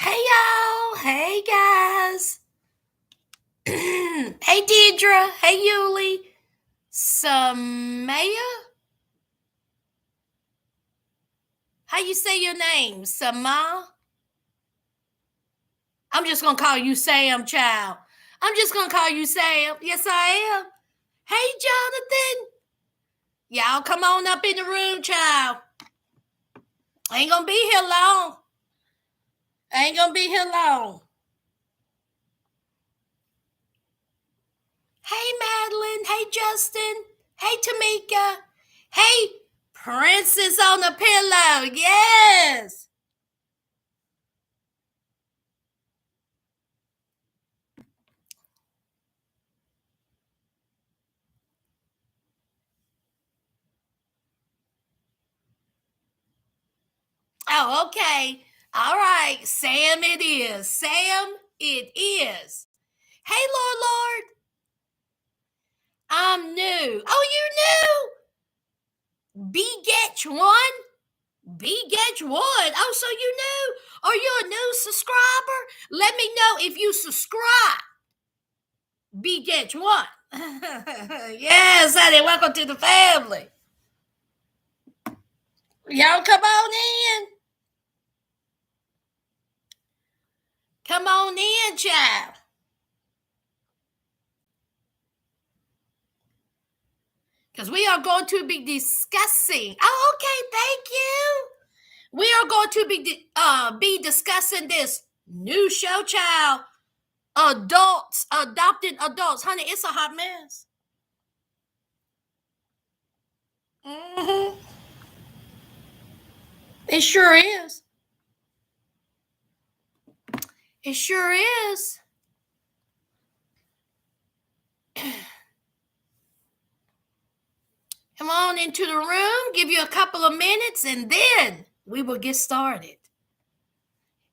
Hey y'all, hey guys. Hey Deidre, hey Yuli, Samaya. How you say your name? Sama? I'm just gonna call you Sam, child. I'm just gonna call you Sam. Yes, I am. Hey Jonathan. Y'all come on up in the room, child. I ain't gonna be here long. I ain't gonna be here long. Hey Madeline. Hey Justin. Hey Tamika. Hey Princess on the pillow. Yes. Oh, okay. All right. Sam it is. Sam it is. Hey, Lord. I'm new. Oh, you new? B-Getch one? B-Getch one. Oh, so you new? Are you a new subscriber? Let me know if you subscribe. B-Getch one. Yes, honey. Welcome to the family. Y'all come on in. Come on in, child. Because we are going to be discussing. Oh, okay. Thank you. We are going to be discussing this new show, child. Adults, adopted adults, honey. It's a hot mess. Mm-hmm. It sure is. It sure is. Come on into the room. Give you a couple of minutes, and then we will get started.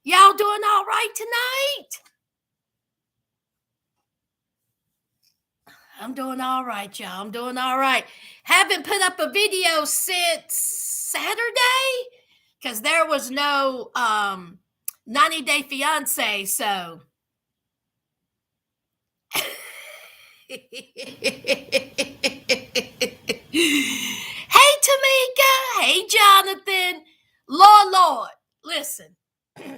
Y'all doing all right tonight? I'm doing all right, y'all. I'm doing all right. Haven't put up a video since Saturday because there was no 90 Day Fiance. So, hey, Tamika. Hey, Jonathan. Lord, listen. I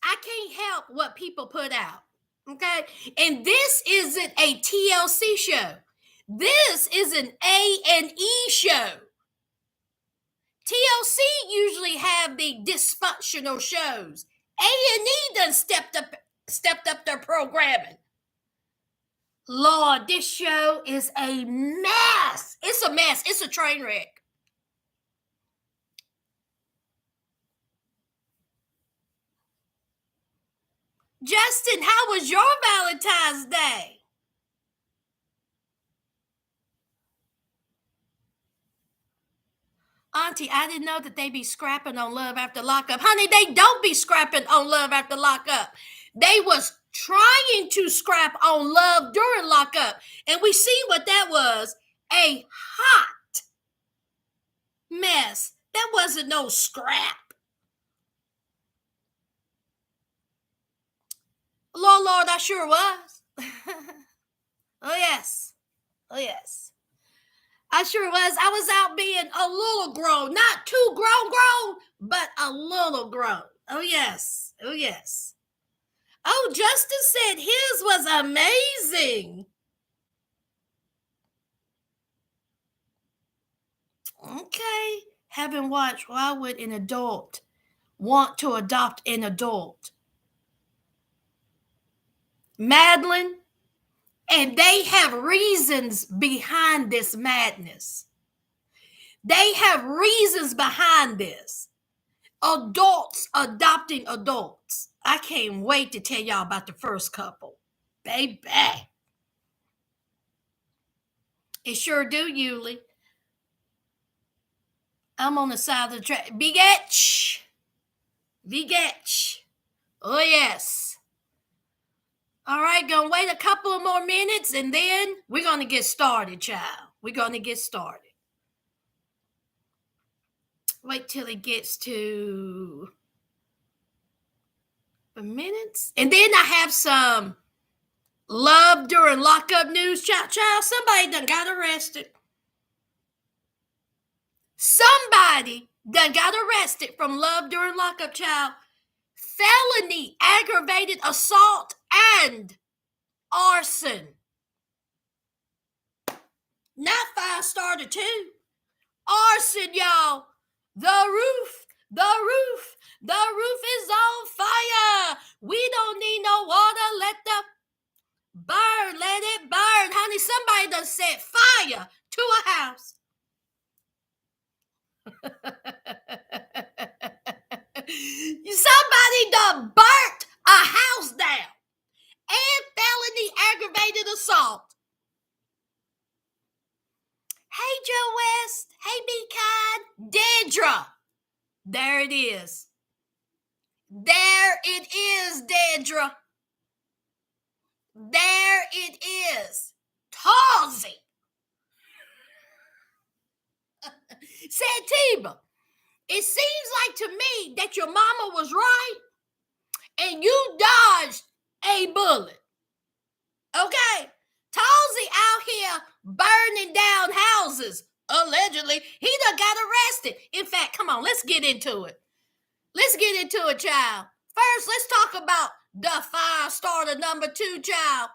can't help what people put out. Okay. And this isn't a TLC show. This is an A&E show. TLC usually have the dysfunctional shows. A&E done stepped up their programming. Lord, this show is a mess. It's a mess. It's a train wreck. Justin, how was your Valentine's Day? Auntie, I didn't know that they be scrapping on Love After Lockup. Honey, they don't be scrapping on Love After Lockup. They was trying to scrap on Love during Lockup. And we see what that was. A hot mess. That wasn't no scrap. Lord, I sure was. Oh, yes. Oh, yes. I sure was. I was out being a little grown. Not too grown, but a little grown. Oh, yes. Oh, yes. Oh, Justin said his was amazing. Okay. Haven't watched. Why would an adult want to adopt an adult? Madeline, and they have reasons behind this madness. They have reasons behind this. Adults adopting adults. I can't wait to tell y'all about the first couple. Baby. It sure do, Yuli. I'm on the side of the track. Bigetch. Oh, yes. All right, gonna wait a couple of more minutes and then we're gonna get started, child. We're gonna get started. Wait till it gets to the minutes. And then I have some love during lockup news. Child, somebody done got arrested. Somebody done got arrested from love during lockup, child. Felony, aggravated assault, and arson. Not 5-star to 2. Arson, y'all. The roof is on fire. We don't need no water. Let it burn. Honey, somebody done set fire to a house. Somebody done burnt a house down. And felony aggravated assault. Hey, Joe West. Hey, Be Kind. Dedra. There it is. There it is, Dedra. There it is. Talsey. Santiba, it seems like to me that your mama was right and you dodged a bullet. Okay? Talsey out here burning down houses, allegedly. He done got arrested. In fact, come on, let's get into it. Let's get into it, child. First, let's talk about the 5-star to number 2, child.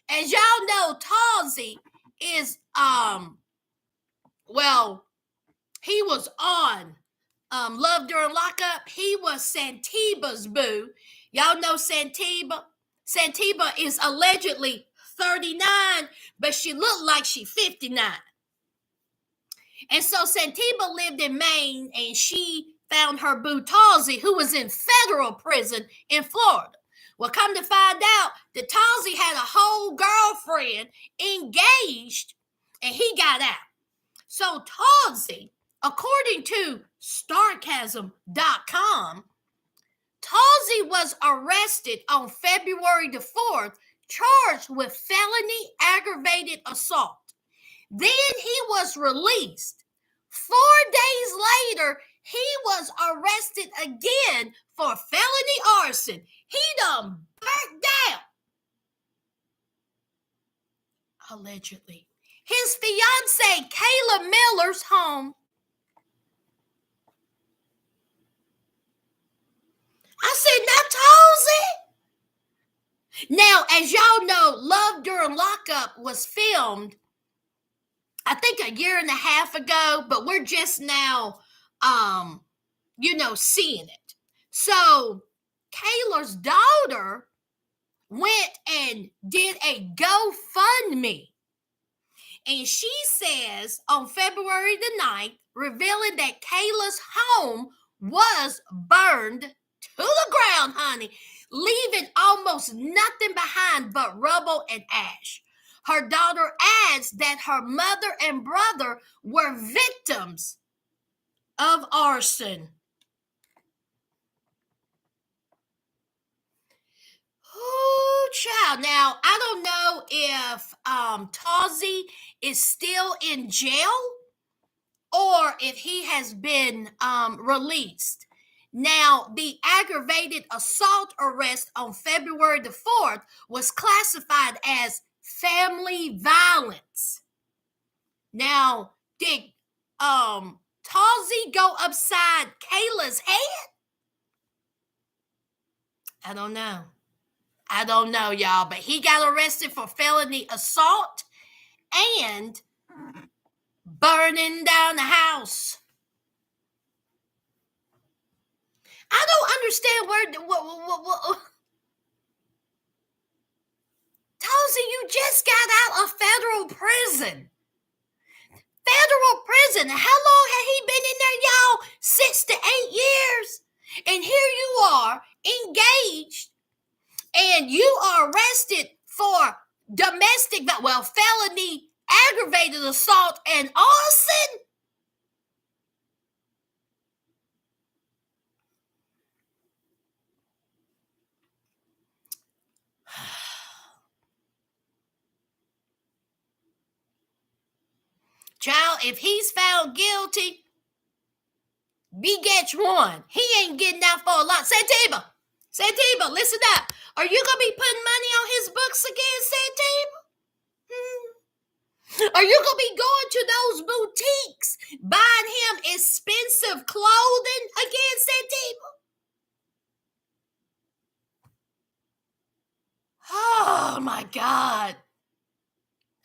As y'all know, Talsey is, he was on Love During Lockup. He was Santiba's boo. Y'all know Santiba. Santiba is allegedly 39, but she looked like she 59. And so Santiba lived in Maine, and she found her boo Talsey, who was in federal prison in Florida. Well, come to find out that Talsey had a whole girlfriend engaged, and he got out. So Talsey, according to Starcasm.com, Talsey was arrested on February the 4th, charged with felony aggravated assault. Then he was released. 4 days later, he was arrested again for felony arson. He done burnt down, allegedly, his fiancée Kayla Miller's home. I said, now Talsey. Now, as y'all know, Love During Lockup was filmed, I think, a year and a half ago, but we're just now, seeing it. So Kayla's daughter went and did a GoFundMe. And she says on February the 9th, revealing that Kayla's home was burned to the ground, honey, leaving almost nothing behind but rubble and ash. Her daughter adds that her mother and brother were victims of arson. Ooh, child. Now, I don't know if Talsey is still in jail or if he has been released. Now, the aggravated assault arrest on February the 4th was classified as family violence. Now, did Talsey go upside Kayla's head? I don't know. Y'all, but he got arrested for felony assault and burning down the house. I don't understand what Talsey, you just got out of federal prison. How long had he been in there, y'all? 6 to 8 years. And here you are, engaged, and you are arrested for felony aggravated assault and arson. Child, if he's found guilty, B-Getch won. He ain't getting out for a lot. Santiba, listen up. Are you going to be putting money on his books again, Santiba? Are you going to be going to those boutiques, buying him expensive clothing again, Santiba? Oh, my God.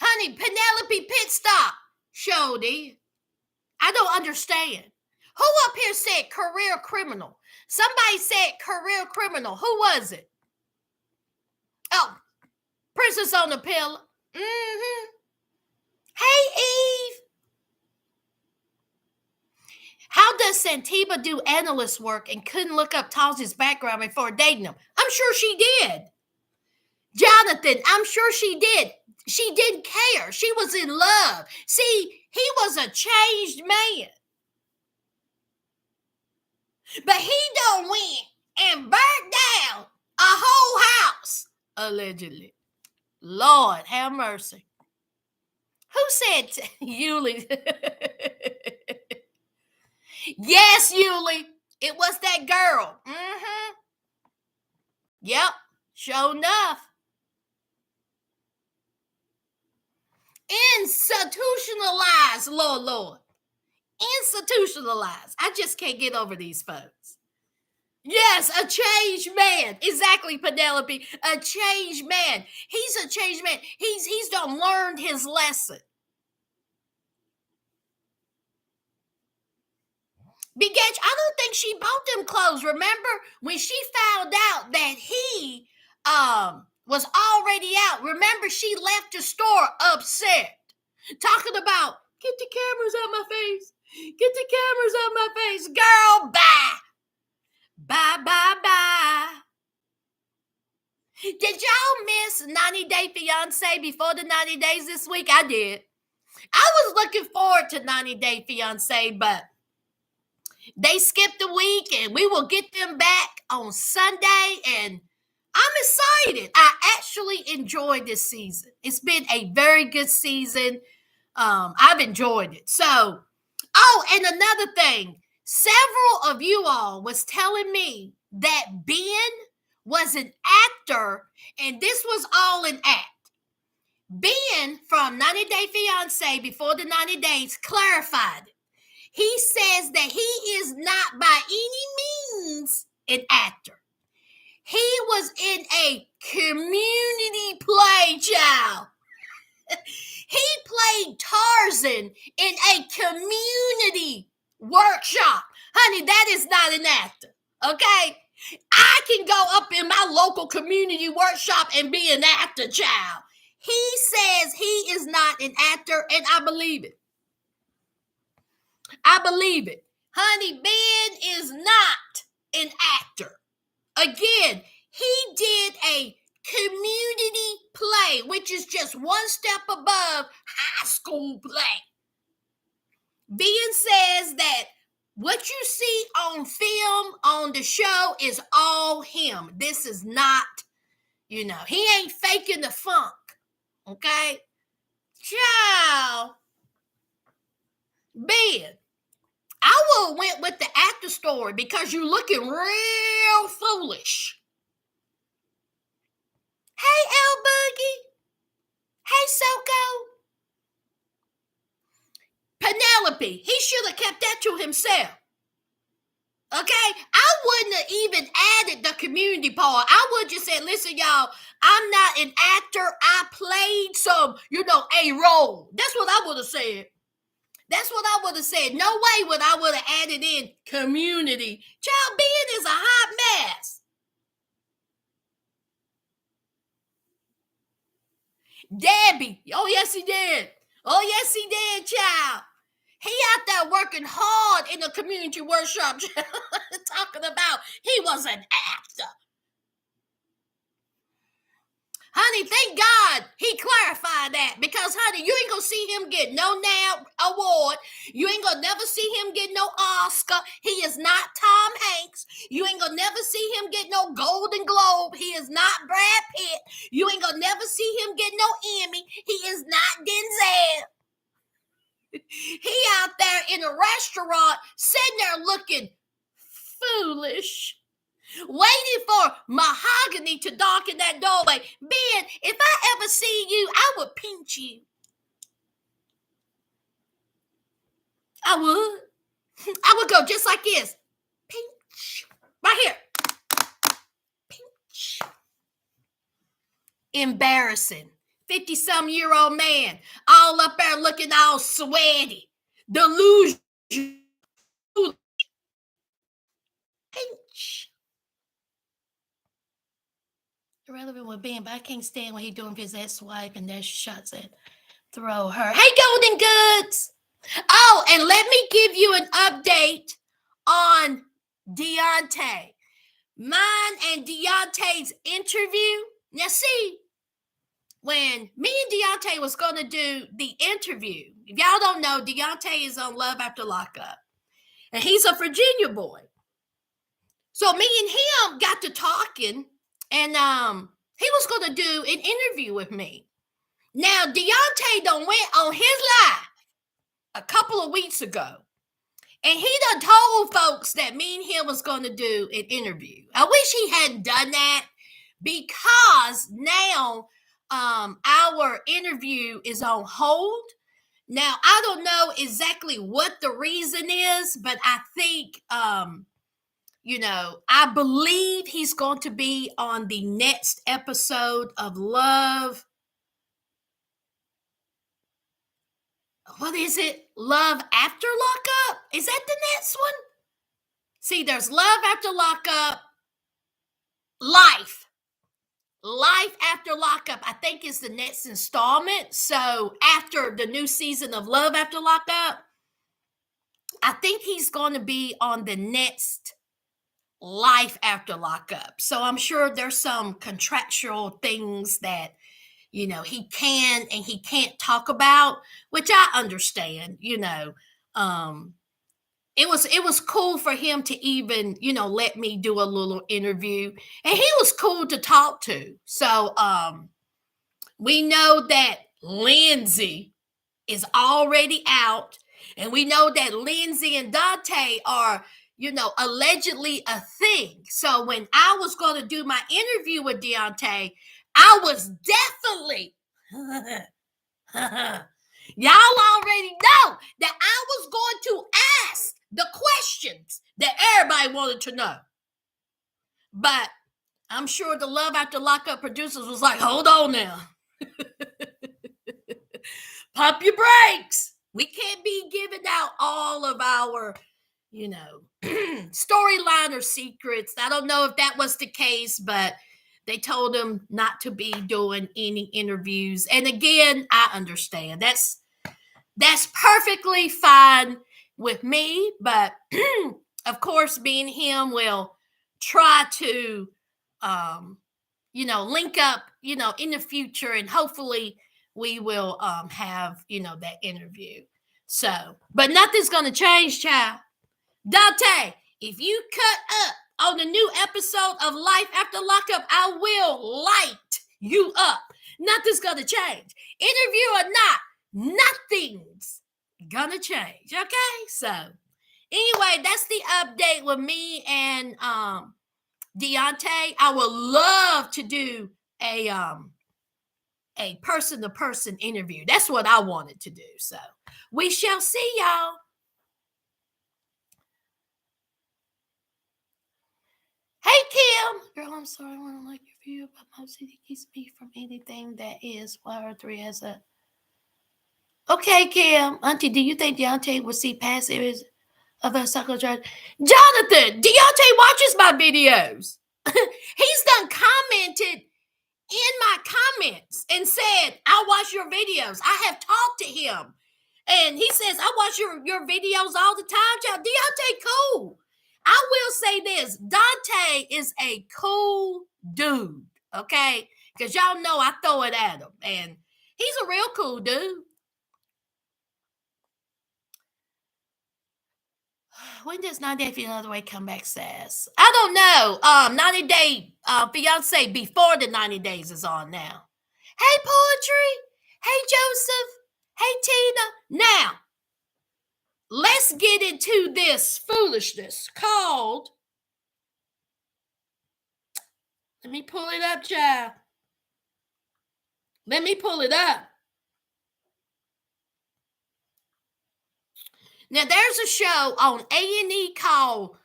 Honey, Penelope Pit Stop. Shody. I don't understand. Who up here said career criminal? Somebody said career criminal. Who was it? Oh, Princess on the Pillow. Mm-hmm. Hey, Eve. How does Santiba do analyst work and couldn't look up Talsey's background before dating him? I'm sure she did. Jonathan, I'm sure she did. She didn't care. She was in love. See, he was a changed man. But he don't win and burnt down a whole house, allegedly. Lord, have mercy. Who said Yuli? Yes, Yuli. It was that girl. Mm-hmm. Yep, sure enough. Institutionalized, Lord. Institutionalized. I just can't get over these folks. Yes, a changed man. Exactly, Penelope. A changed man. He's a changed man. He's done learned his lesson. B-Getch, I don't think she bought them clothes. Remember when she found out that he was already out? Remember, she left the store upset, talking about, get the cameras out my face. Get the cameras out my face. Girl, bye. Bye. Did y'all miss 90 Day Fiancé before the 90 days this week? I did. I was looking forward to 90 Day Fiancé, but they skipped a week and we will get them back on Sunday. And I'm excited. I actually enjoyed this season. It's been a very good season. I've enjoyed it. So, and another thing, several of you all was telling me that Ben was an actor and this was all an act. Ben from 90 Day Fiancé before the 90 days clarified it. He says that he is not by any means an actor. He was in a community play, child. He played Tarzan in a community workshop. Honey, that is not an actor, okay? I can go up in my local community workshop and be an actor, child. He says he is not an actor, and I believe it. I believe it. Honey, Ben is not an actor. Again, he did a community play, which is just one step above high school play. Ben says that what you see on film on the show is all him. This is not, he ain't faking the funk. Okay? Child. Ben, I would have went with the actor story because you're looking real foolish. Hey, L Boogie. Hey, Soko. Penelope, he should have kept that to himself. Okay? I wouldn't have even added the community part. I would just say, listen, y'all, I'm not an actor. I played some, a role. That's what I would have said. That's what I would have said. No way would I would have added in community. Child, Ben is a hot mess. Debbie. Oh, yes, he did. Oh, yes, he did, child. He out there working hard in the community workshop, talking about he was an actor. Honey, thank God he clarified that because, honey, you ain't going to see him get no NAB award. You ain't going to never see him get no Oscar. He is not Tom Hanks. You ain't going to never see him get no Golden Globe. He is not Brad Pitt. You ain't going to never see him get no Emmy. He is not Denzel. He out there in a restaurant sitting there looking foolish, waiting for mahogany to darken that doorway. Ben, if I ever see you, I would pinch you. I would go just like this. Pinch. Right here. Pinch. Embarrassing. 50-some-year-old man, all up there looking all sweaty. Delusion. Pinch. Irrelevant with Ben, but I can't stand what he doing with his ex-wife and their shots at throw her. Hey, Golden Goods. Oh, and let me give you an update on Deontay. Mine and Deontay's interview. Now, see, when me and Deontay was going to do the interview, if y'all don't know, Deontay is on Love After Lockup, and he's a Virginia boy. So me and him got to talking, and he was going to do an interview with me. Now, Deontay done went on his live a couple of weeks ago, and he done told folks that me and him was going to do an interview. I wish he hadn't done that, because now our interview is on hold. Now, I don't know exactly what the reason is, but I think, I believe he's going to be on the next episode of Love. What is it? Love After Lockup? Is that the next one? See, there's Love After Lockup, Life After Lockup, I think, is the next installment. So after the new season of Love After Lockup, I think he's going to be on the next Life After Lockup. So I'm sure there's some contractual things that, he can and he can't talk about, which I understand. It was cool for him to even, let me do a little interview, and he was cool to talk to. So we know that Lindsay is already out, and we know that Lindsay and Dante are, allegedly a thing. So when I was going to do my interview with Deontay, I was definitely y'all already know that I was going to ask the questions that everybody wanted to know. But I'm sure the Love After Lockup producers was like, hold on now. Pump your brakes. We can't be giving out all of our, storyline or secrets. I don't know if that was the case, but they told him not to be doing any interviews. And again, I understand. That's perfectly fine with me. But of course, being him will try to, link up, in the future. And hopefully we will have, that interview. So, but nothing's going to change, child. Dante, if you cut up on the new episode of Life After Lockup, I will light you up. Nothing's going to change. Interview or not, nothing's going to change. Okay? So, anyway, that's the update with me and Deontay. I would love to do a person-to-person interview. That's what I wanted to do. So, we shall see, y'all. Hey, Kim. Girl, I'm sorry. I want to like your view about Talsey. It keeps me from anything that is YR3 has a... Okay, Kim. Auntie, do you think Deontay will see past areas of a psychodrama? Jonathan, Deontay watches my videos. He's done commented in my comments and said, I watch your videos. I have talked to him. And he says, I watch your videos all the time. Child. Deontay, cool. I will say this, Dante is a cool dude, okay? Because y'all know I throw it at him, and he's a real cool dude. When does 90 Day Fiancé come back, says? I don't know. 90 Day Fiancé before the 90 days is on now. Hey, Poetry. Hey, Joseph. Hey, Tina. Now, let's get into this foolishness called, let me pull it up, child. Let me pull it up. Now, there's a show on A&E called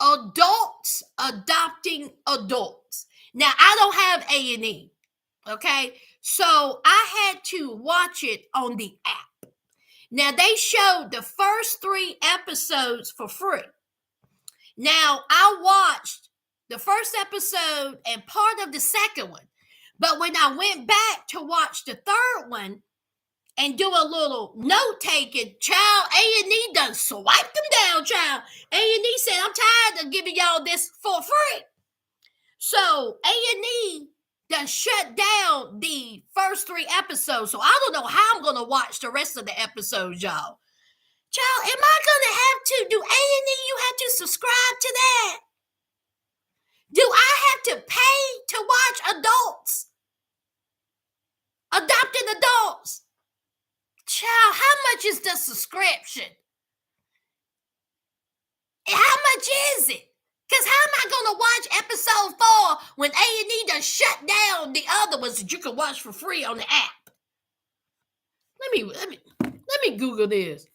Adults Adopting Adults. Now, I don't have A&E, okay? So I had to watch it on the app. Now, they showed the first 3 episodes for free. Now, I watched the first episode and part of the second one. But when I went back to watch the third one and do a little note taking, child, A&E done swiped them down, child. A&E said, I'm tired of giving y'all this for free. So A&E done shut down the first 3 episodes. So I don't know how I'm going to watch the rest of the episodes, y'all. Child, am I going to have to do A&E? You have to subscribe to that. Do I have to pay to watch adults? Adopted adults? Child, how much is the subscription? And how much is it? Because how am I going to watch episode 4 when A&E done shut down the other ones that you can watch for free on the app? Let me Google this.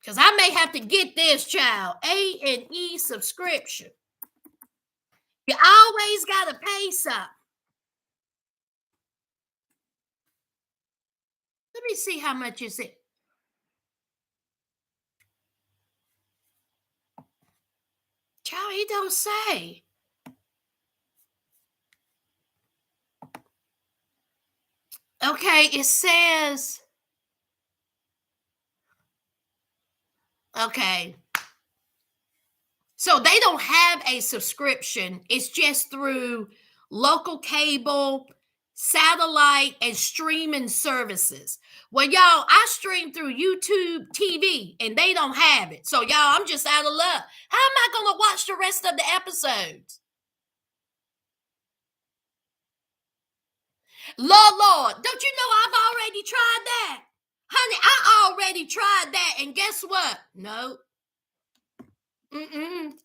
Because I may have to get this, child. A&E subscription. You always got to pay something. Let me see how much is it. Child, he don't say. Okay, it says. Okay. So they don't have a subscription. It's just through local cable, satellite, and streaming services. Well, y'all, I stream through YouTube TV and they don't have it. So, y'all, I'm just out of luck. How am I going to watch the rest of the episodes? Lord, don't you know I've already tried that? Honey, I already tried that. And guess what? No.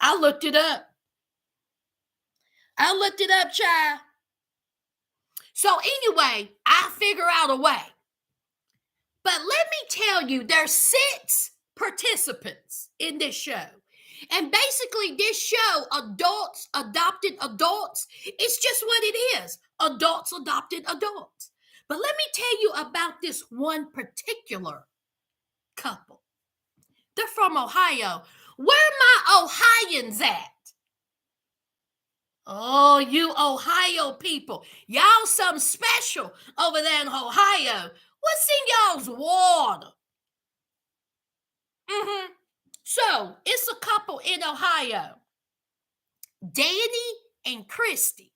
I looked it up. Child. So anyway, I figure out a way. But let me tell you, there's 6 participants in this show. And basically, this show, Adults Adopted Adults, it's just what it is. Adults Adopted Adults. But let me tell you about this one particular couple. They're from Ohio. Where my Ohioans at? Oh, you Ohio people. Y'all something special over there in Ohio. What's in y'all's water? So, it's a couple in Ohio. Danny and Christy.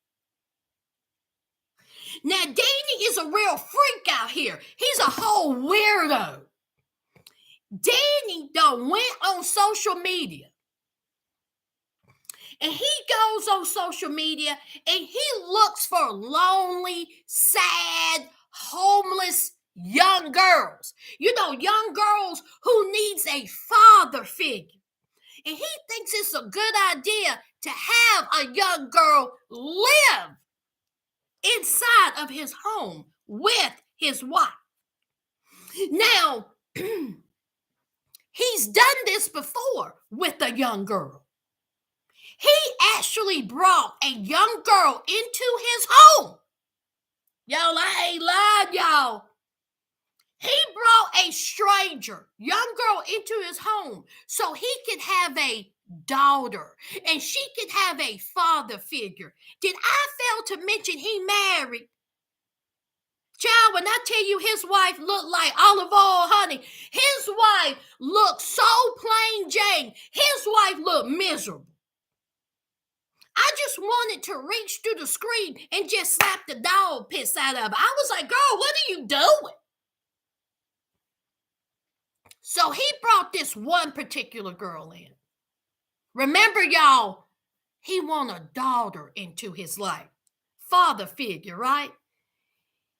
Now, Danny is a real freak out here. He's a whole weirdo. Danny done went on social media. And he goes on social media and he looks for lonely, sad, homeless young girls. You know, young girls who needs a father figure. And he thinks it's a good idea to have a young girl live inside of his home with his wife. Now, he's done this before with a young girl. He actually brought a young girl into his home. Y'all, I ain't lying, y'all. He brought a stranger, young girl, into his home so he could have a daughter and she could have a father figure. Did I fail to mention he married? Child, when I tell you his wife looked like olive oil, honey, his wife looked so plain Jane. His wife looked miserable. I just wanted to reach through the screen and just slap the dog piss out of her. I was like, girl, what are you doing? So he brought this one particular girl in. Remember, y'all, he wanted a daughter into his life. Father figure, right?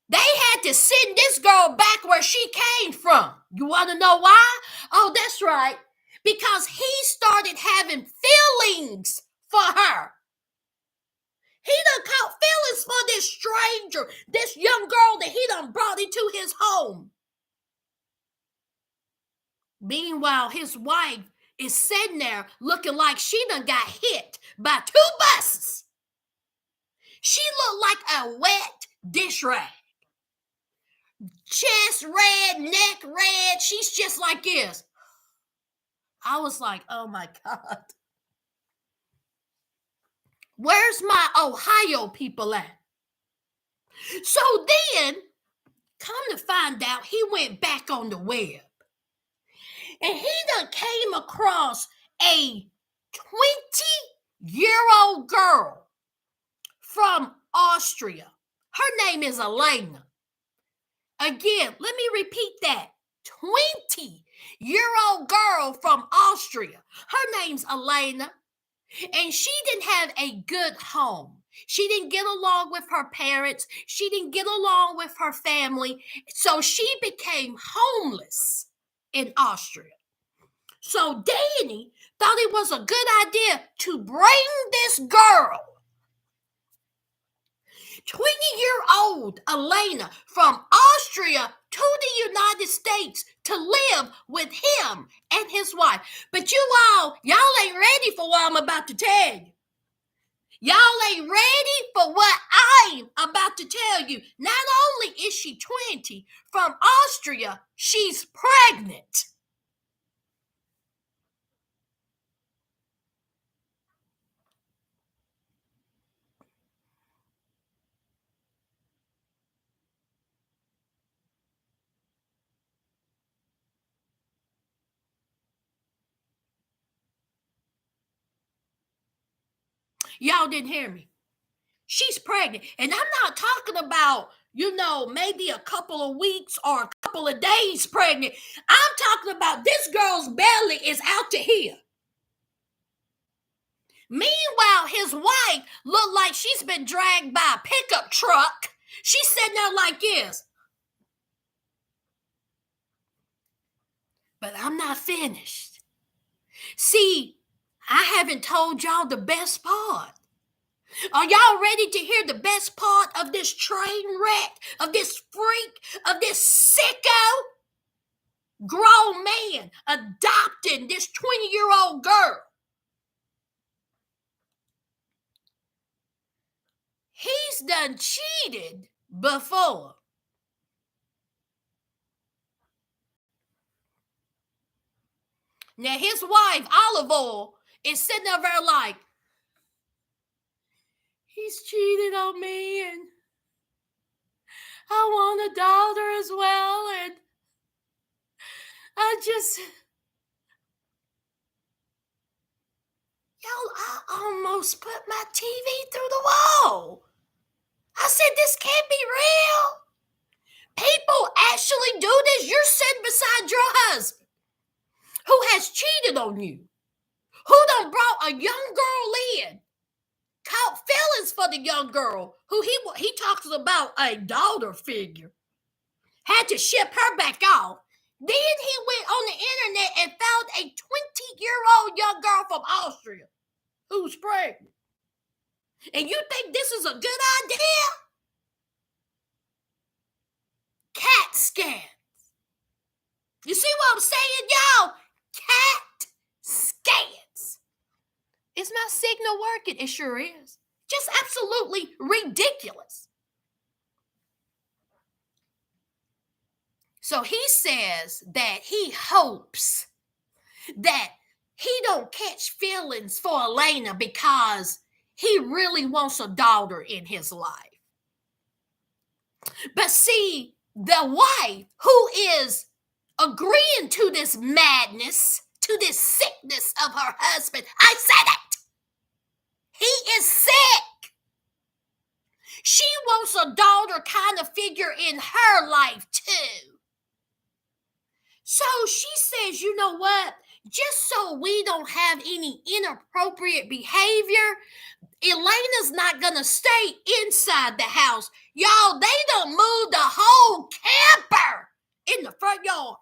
They had to send this girl back where she came from. You want to know why? Oh, that's right. Because he started having feelings for her. He done caught feelings for this stranger, this young girl that he done brought into his home. Meanwhile, his wife is sitting there looking like she done got hit by 2 buses. She looked like a wet dish rag. Chest red, neck red. She's just like this. I was like, oh my God. Where's my Ohio people at? So then, come to find out, he went back on the web. And he done came across a 20-year-old girl from Austria. Her name is Elena. Again, let me repeat that. 20-year-old girl from Austria. Her name's Elena. And she didn't have a good home. She didn't get along with her parents. She didn't get along with her family. So she became homeless in Austria. So Danny thought it was a good idea to bring this girl, 20-year-old Elena from Austria, to the United States to live with him and his wife. But y'all ain't ready for what I'm about to tell you. Y'all ain't ready for what I'm about to tell you. Not only is she 20 from Austria, she's pregnant. Y'all didn't hear me. She's pregnant. And I'm not talking about, maybe a couple of weeks or a couple of days pregnant. I'm talking about this girl's belly is out to here. Meanwhile, his wife looked like she's been dragged by a pickup truck. She's sitting there like this. But I'm not finished. See, I haven't told y'all the best part. Are y'all ready to hear the best part of this train wreck, of this freak, of this sicko? Grown man adopting this 20-year-old girl. He's done cheated before. Now his wife, Olive Oil, is sitting over there like, he's cheated on me and I want a daughter as well, and I almost put my TV through the wall. I said, this can't be real. People actually do this. You're sitting beside your husband who has cheated on you, who done brought a young girl in, caught feelings for the young girl, who he talks about a daughter figure, had to ship her back off. Then he went on the internet and found a 20-year-old young girl from Austria who's pregnant. And you think this is a good idea? Cat scans. You see what I'm saying, y'all? Cat scans. Is my signal working? It sure is. Just absolutely ridiculous. So he says that he hopes that he don't catch feelings for Elena because he really wants a daughter in his life. But see, the wife who is agreeing to this madness, to this sickness of her husband, I said it. He is sick. She wants a daughter kind of figure in her life too. So she says, you know what? Just so we don't have any inappropriate behavior, Elena's not going to stay inside the house. Y'all, they done moved the whole camper in the front yard.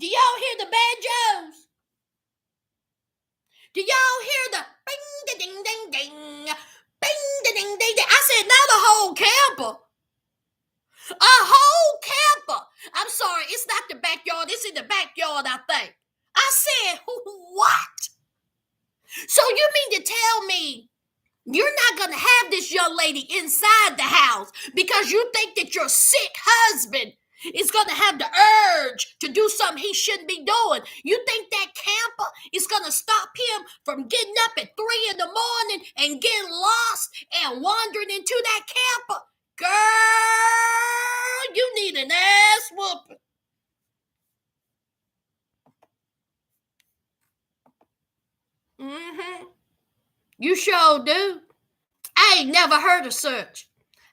Do y'all hear the banjos? Do y'all hear the bing, ding, ding, ding, bing, ding, ding, ding? I said, not a whole camper. A whole camper. I'm sorry, it's not the backyard. It's in the backyard, I think. I said, what? So you mean to tell me you're not going to have this young lady inside the house because you think that your sick husband is going to have the urge to do something he shouldn't be doing? You think that camper is going to stop him from getting up at 3 in the morning and getting lost and wandering into that camper? Girl, you need an ass whooping. Mm-hmm. You sure do. I ain't never heard of such.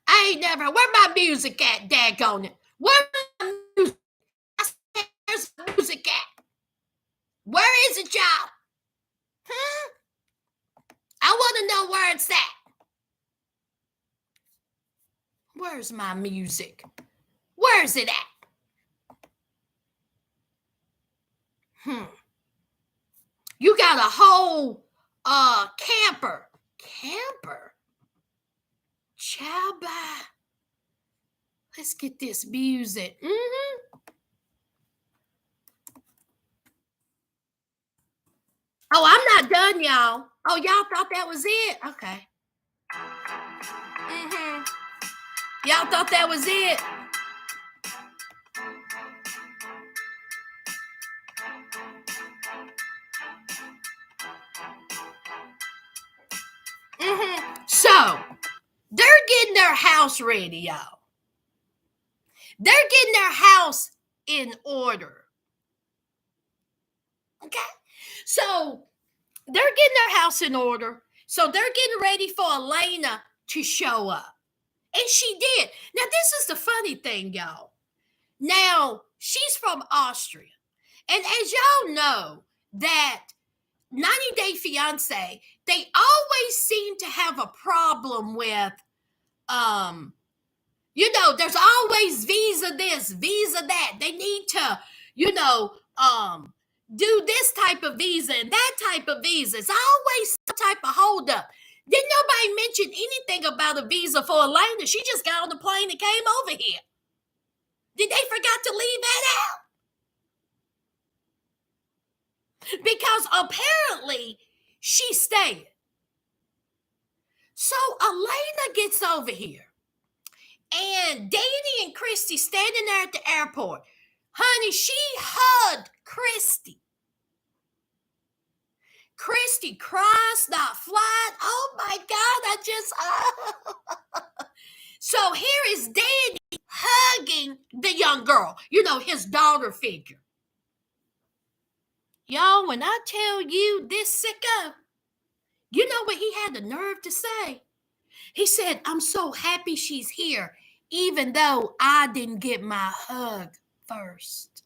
I ain't never. Where my music at, daggone it? Where my music? Where's my music at? Where is it, y'all? Huh? I want to know where it's at. Where's my music? Where's it at? You got a whole camper. Camper? Chaba. Let's get this music. Mm-hmm. Oh, I'm not done, y'all. Oh, y'all thought that was it? Okay. Mm-hmm. Y'all thought that was it? Mm-hmm. So, they're getting their house ready, y'all. They're getting their house in order. Okay? So, they're getting their house in order. So, they're getting ready for Elena to show up. And she did. Now, this is the funny thing, y'all. Now, she's from Austria. And as y'all know, that 90 Day Fiance, they always seem to have a problem with, there's always visa this, visa that. They need to, do this type of visa and that type of visa. It's always some type of holdup. Didn't nobody mention anything about a visa for Elena? She just got on the plane and came over here. Did they forgot to leave that out? Because apparently she stayed. So Elena gets over here. And Danny and Christy standing there at the airport. Honey, she hugged Christy. Christy cries, not flying. Oh my God, So here is Danny hugging the young girl, his daughter figure. Y'all, when I tell you this sicko, you know what he had the nerve to say? He said, I'm so happy she's here, even though I didn't get my hug first.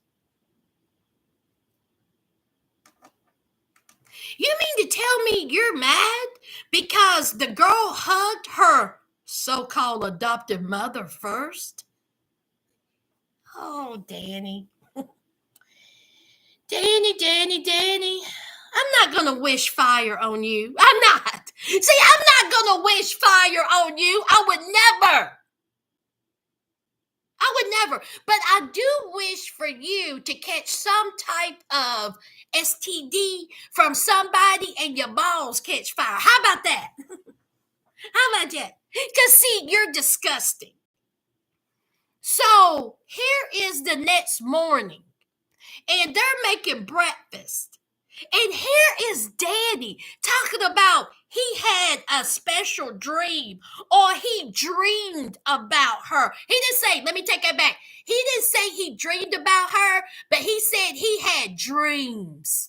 You mean to tell me you're mad because the girl hugged her so-called adoptive mother first? Oh, Danny. Danny. I'm not going to wish fire on you. I'm not. See, I'm not going to wish fire on you. I would never. But I do wish for you to catch some type of STD from somebody and your balls catch fire. How about that? Because, see, you're disgusting. So here is the next morning, and they're making breakfast. And here is Daddy talking about he had a special dream or he dreamed about her. He didn't say, let me take that back. He didn't say he dreamed about her, but he said he had dreams.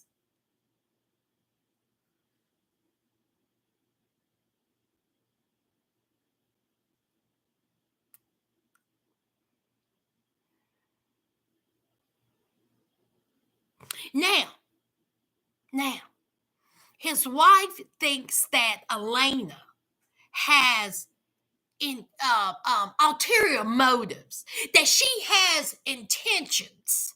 Now, his wife thinks that Elena has ulterior motives, that she has intentions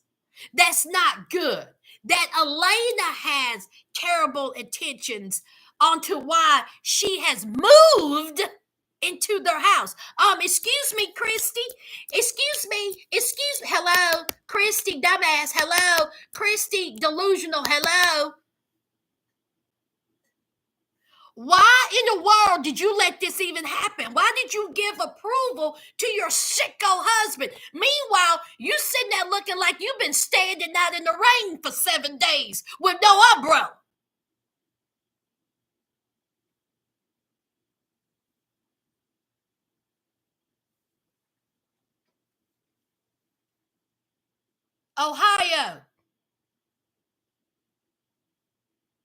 That's not good. That Elena has terrible intentions onto why she has moved into their house. Excuse me, Christy. Hello, Christy, dumbass. Hello, Christy, delusional. Hello. Why in the world did you let this even happen? Why did you give approval to your sicko husband? Meanwhile, you sitting there looking like you've been standing out in the rain for 7 days with no umbrella. Ohio.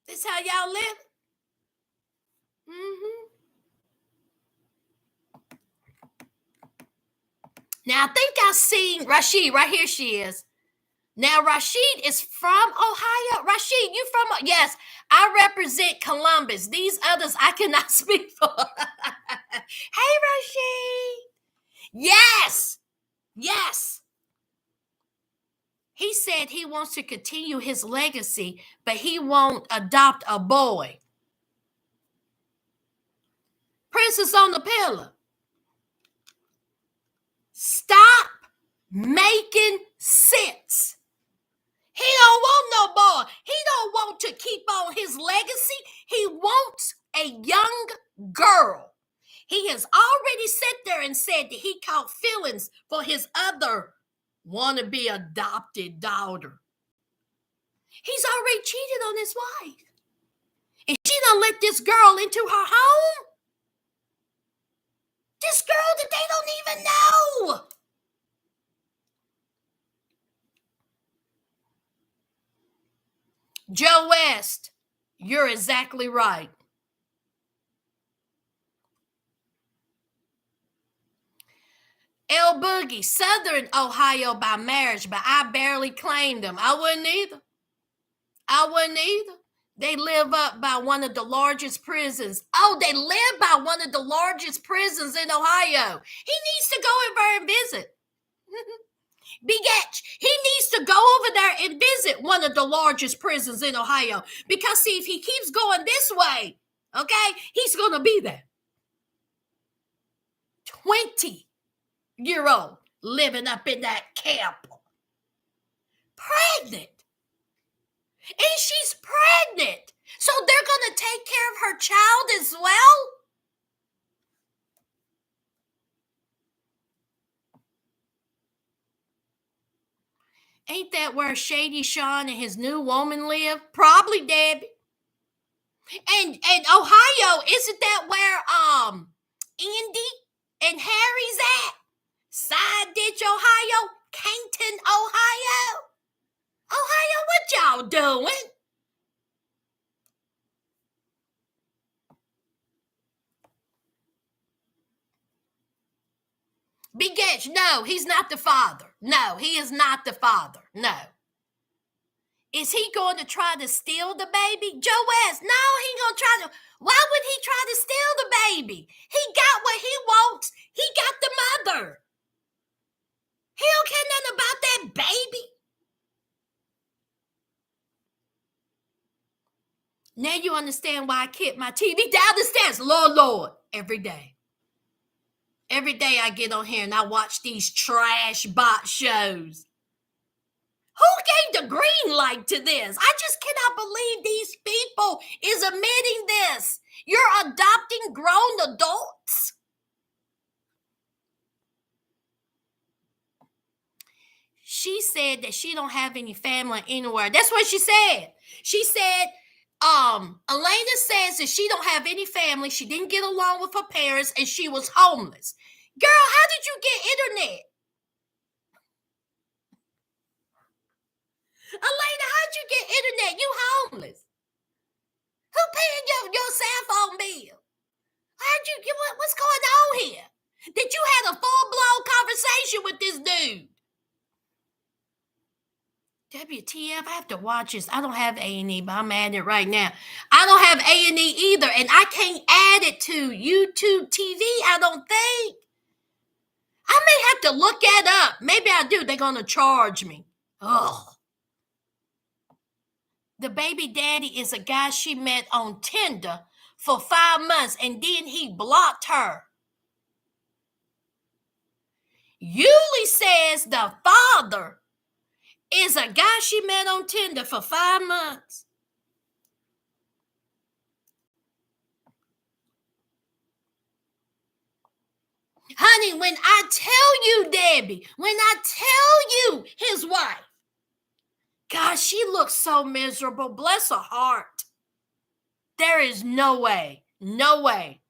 This how y'all live? Mm-hmm. Now, I think I seen Rashid. Right here she is. Now, Rashid is from Ohio. Rashid, you from? Yes, I represent Columbus. These others I cannot speak for. Hey, Rashid. Yes. Yes. He said he wants to continue his legacy, but he won't adopt a boy. Princess on the pillar. Stop making sense. He don't want no boy. He don't want to keep on his legacy. He wants a young girl. He has already sat there and said that he caught feelings for his other wannabe adopted daughter. He's already cheated on his wife. And she done let this girl into her home. This girl that they don't even know. Joe West, you're exactly right. El Boogie, Southern Ohio by marriage, but I barely claimed them. I wouldn't either. They live up by one of the largest prisons. Oh, they live by one of the largest prisons in Ohio. He needs to go over there and visit. Big H, he needs to go over there and visit one of the largest prisons in Ohio. Because, see, if he keeps going this way, okay, he's going to be there. 20-year-old living up in that camp. Pregnant. And she's pregnant. So they're going to take care of her child as well? Ain't that where Shady Sean and his new woman live? Probably, Debbie. And Ohio, isn't that where Andy and Harry's at? Side Ditch, Ohio? Canton, Ohio? Ohio, what y'all doing? Big H, no, he's not the father. No, he is not the father. No. Is he going to try to steal the baby? Joe West, no, he ain't going to try to. Why would he try to steal the baby? He got what he wants. He got the mother. He don't care nothing about that baby. Now you understand why I keep my TV down the stairs. Lord, every day. Every day I get on here and I watch these trash bot shows. Who gave the green light to this? I just cannot believe these people is admitting this. You're adopting grown adults? She said that she don't have any family anywhere. That's what she said. She said, Elena says that she don't have any family. She didn't get along with her parents and she was homeless. Girl, how did you get internet? Elena, how'd you get internet? You homeless. Who paying your cell phone bill? How'd you get what's going on here? Did you have a full-blown conversation with this dude? WTF, I have to watch this. I don't have A&E, but I'm adding it right now. I don't have A&E either, and I can't add it to YouTube TV, I don't think. I may have to look that up. Maybe I do. They're going to charge me. Oh. The baby daddy is a guy she met on Tinder for 5 months and then he blocked her. Yuli says the father is a guy she met on Tinder for 5 months. Honey, when I tell you, Debbie, when I tell you his wife, God, she looks so miserable. Bless her heart. There is no way. No way.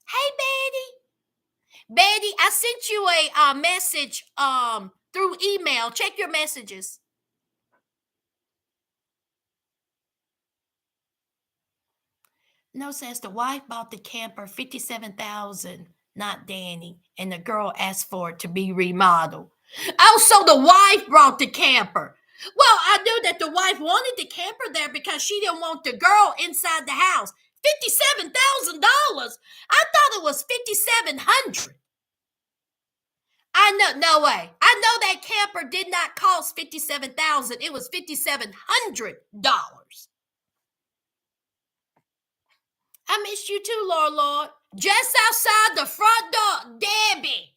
Hey, Betty. Betty, I sent you a message through email. Check your messages. No, says the wife bought the camper $57,000, not Danny, and the girl asked for it to be remodeled. Oh, so the wife brought the camper. Well, I knew that the wife wanted the camper there because she didn't want the girl inside the house. $57,000. I thought it was $5,700. I know, no way. I know that camper did not cost $57,000. It was $5,700. I missed you too, Lord. Just outside the front door, Debbie.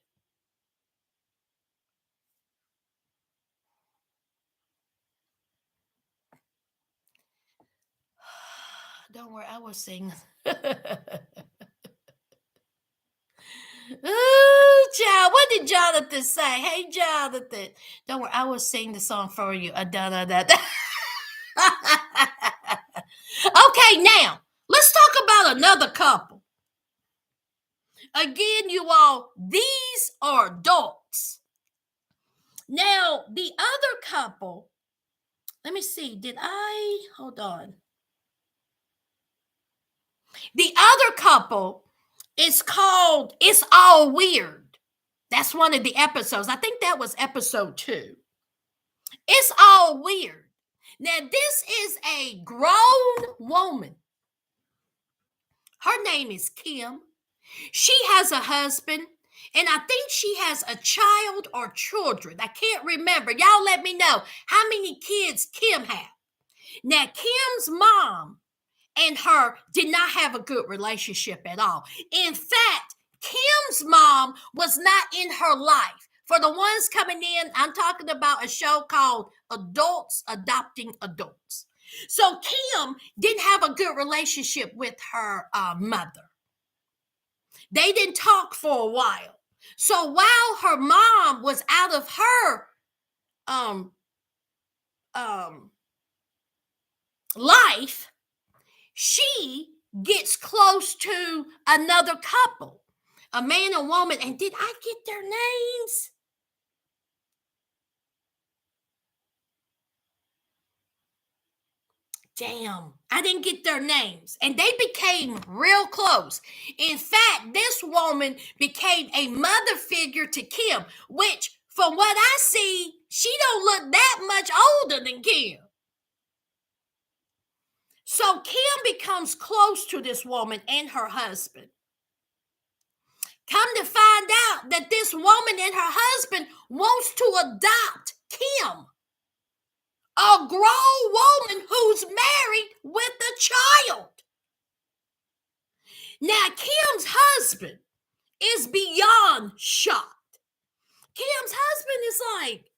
Don't worry, I will sing. Ooh, child, what did Jonathan say? Hey, Jonathan. Don't worry, I will sing the song for you. Da, da, da, da. Okay, now, let's talk about another couple. Again, you all, these are adults. Now, the other couple, let me see, hold on. The other couple is called It's All Weird. That's one of the episodes. I think that was episode 2. It's All Weird. Now, this is a grown woman. Her name is Kim. She has a husband, and I think she has a child or children. I can't remember. Y'all let me know how many kids Kim has. Now, Kim's mom and her did not have a good relationship at all. In fact, Kim's mom was not in her life. For the ones coming in, I'm talking about a show called Adults Adopting Adults. So Kim didn't have a good relationship with her mother. They didn't talk for a while. So while her mom was out of her life, she gets close to another couple, a man and woman. And did I get their names? Damn, I didn't get their names. And they became real close. In fact, this woman became a mother figure to Kim, which, from what I see, she don't look that much older than Kim. So Kim becomes close to this woman and her husband. Come to find out that this woman and her husband wants to adopt Kim, a grown woman who's married with a child. Now, Kim's husband is beyond shocked. Kim's husband is like,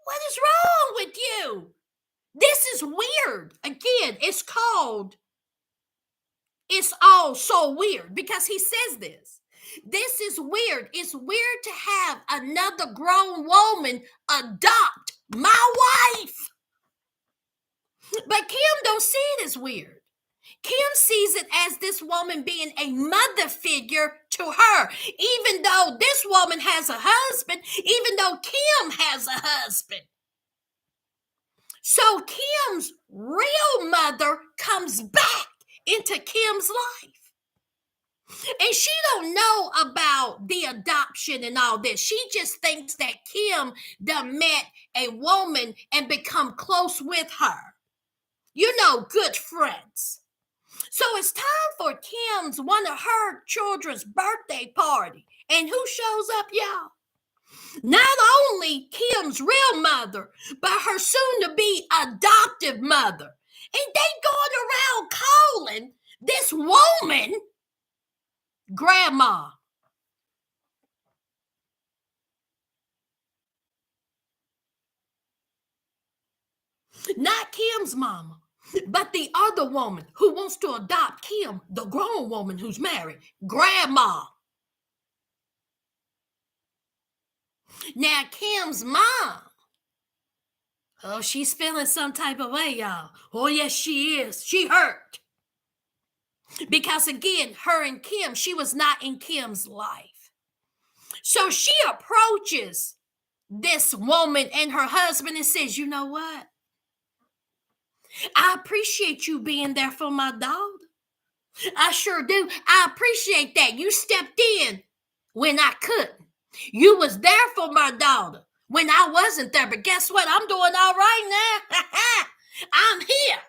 what is wrong with you? This is weird. Again, it's called It's All So Weird because he says this. This is weird. It's weird to have another grown woman adopt my wife. But Kim don't see it as weird. Kim sees it as this woman being a mother figure to her. Even though this woman has a husband, even though Kim has a husband. So Kim's real mother comes back into Kim's life. And she don't know about the adoption and all this. She just thinks that Kim done met a woman and become close with her. You know, good friends. So it's time for Kim's, one of her children's birthday party. And who shows up, y'all? Not only Kim's real mother, but her soon-to-be adoptive mother. And they going around calling this woman grandma. Not Kim's mama, but the other woman who wants to adopt Kim, the grown woman who's married, grandma. Now, Kim's mom, oh, she's feeling some type of way, y'all. Oh, yes, she is. She hurt. Because again, her and Kim, she was not in Kim's life. So she approaches this woman and her husband and says, you know what? I appreciate you being there for my daughter. I sure do. I appreciate that. You stepped in when I couldn't. You was there for my daughter when I wasn't there. But guess what? I'm doing all right now. I'm here.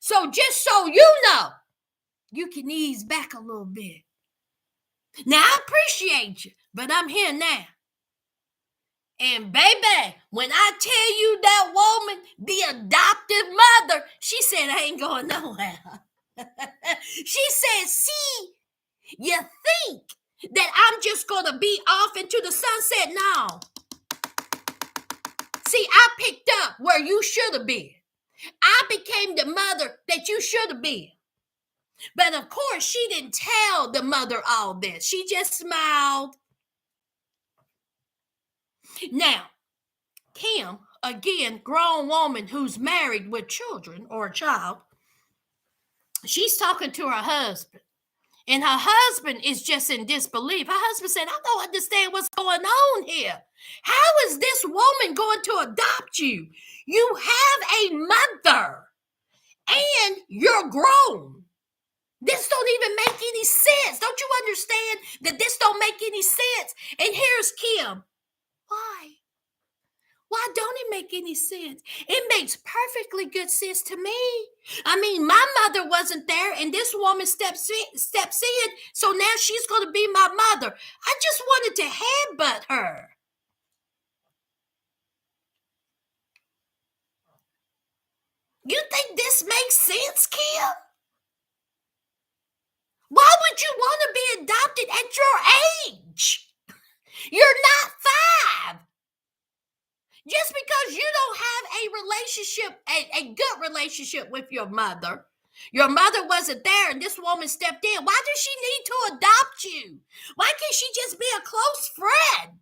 So just so you know, you can ease back a little bit. Now, I appreciate you, but I'm here now. And baby, when I tell you that woman, the adoptive mother, she said, I ain't going nowhere. She said, see, you think that I'm just going to be off into the sunset? No. See, I picked up where you should have been. I became the mother that you should have been. But of course, she didn't tell the mother all this. She just smiled. Now, Kim, again, grown woman who's married with children or a child, she's talking to her husband. And her husband is just in disbelief. Her husband said, I don't understand what's going on here. How is this woman going to adopt you? You have a mother and you're grown. This don't even make any sense. Don't you understand that this don't make any sense? And here's Kim. Why? Why don't it make any sense? It makes perfectly good sense to me. I mean, my mother wasn't there, and this woman steps in, so now she's going to be my mother. I just wanted to headbutt her. You think this makes sense, Kim? Why would you want to be adopted at your age? You're not 5. Just because you don't have a relationship, a good relationship with your mother wasn't there and this woman stepped in. Why does she need to adopt you? Why can't she just be a close friend?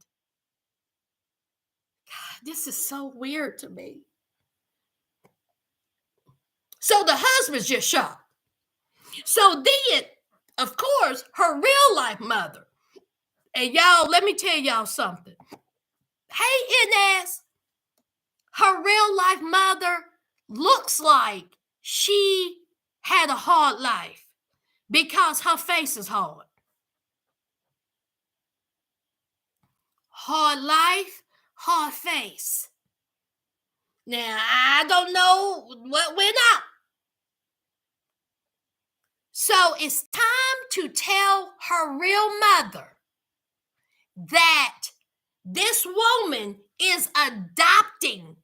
God, this is so weird to me. So the husband's just shocked. So then, of course, her real life mother. And y'all, let me tell y'all something. Hey, Ines, her real life mother looks like she had a hard life because her face is hard. Hard life, hard face. Now, I don't know what went up. So it's time to tell her real mother that this woman is adopting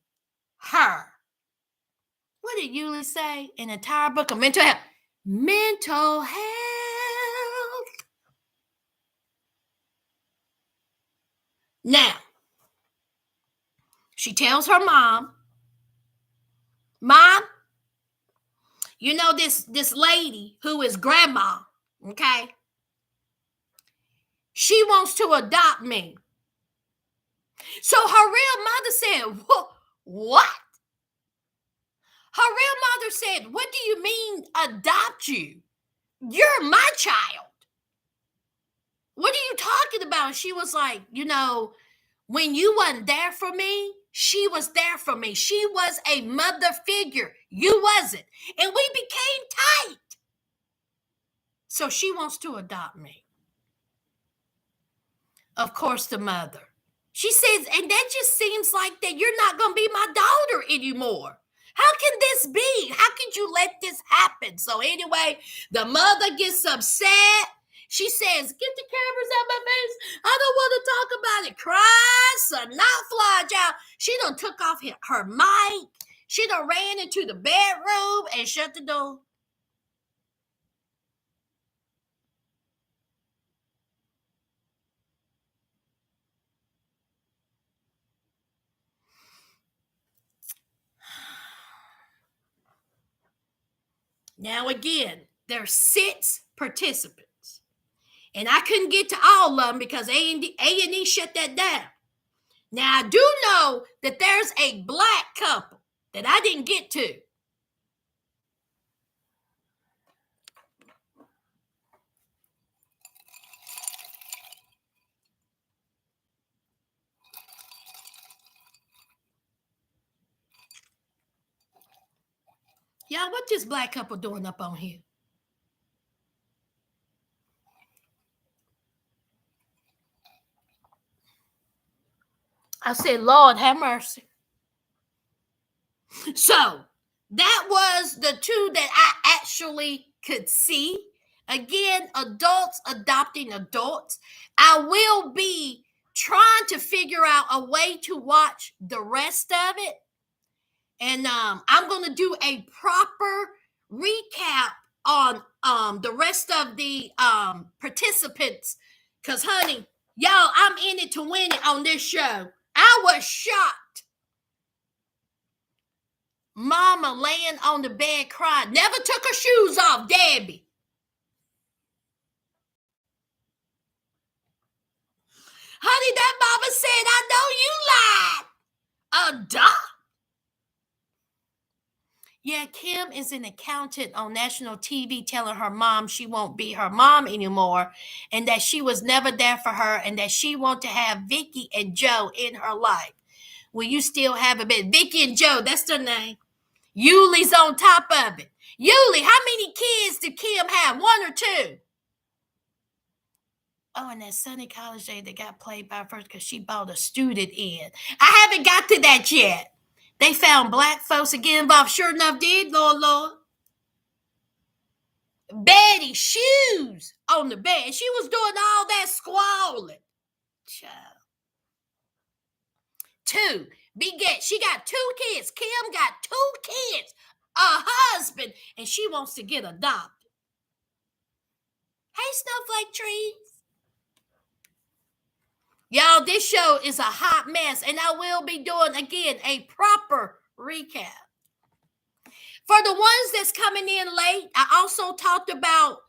her. What did Yulie say? An entire book of mental health. Mental health. Now, she tells her mom, you know this lady who is grandma, okay? She wants to adopt me. So her real mother said, what? Her real mother said, what do you mean adopt you? You're my child. What are you talking about? She was like, when you wasn't there for me, she was there for me. She was a mother figure. You wasn't. And we became tight. So she wants to adopt me. Of course, the mother. She says, and that just seems like that you're not going to be my daughter anymore. How can this be? How could you let this happen? So anyway, the mother gets upset. She says, "Get the cameras out my face. I don't want to talk about it." Cry, son, not fly, child. She done took off her mic. She done ran into the bedroom and shut the door. Now again, there's 6 participants, and I couldn't get to all of them because A&E shut that down. Now I do know that there's a black couple that I didn't get to. Y'all, what this black couple doing up on here? I said, Lord have mercy. So that was the 2 that I actually could see. Again, adults adopting adults. I will be trying to figure out a way to watch the rest of it. And I'm going to do a proper recap on the rest of the participants. Because, honey, y'all, I'm in it to win it on this show. I was shocked. Mama laying on the bed crying. Never took her shoes off, Debbie. Honey, that mama said, I know you lied. Adopt. Yeah, Kim is an accountant on national TV telling her mom she won't be her mom anymore and that she was never there for her and that she wants to have Vicky and Joe in her life. Will you still have a bit? Vicky and Joe, that's their name. Yuli's on top of it. Yuli, how many kids did Kim have? 1 or 2? Oh, and that Sunny College Day that got played by first because she bought a student in. I haven't got to that yet. They found black folks again involved. Sure enough, did, Lord. Betty shoes on the bed. She was doing all that squalling. Child. 2. Beget. She got 2 kids. Kim got 2 kids, a husband, and she wants to get adopted. Hey, snowflake trees. Y'all, this show is a hot mess, and I will be doing, again, a proper recap. For the ones that's coming in late, I also talked about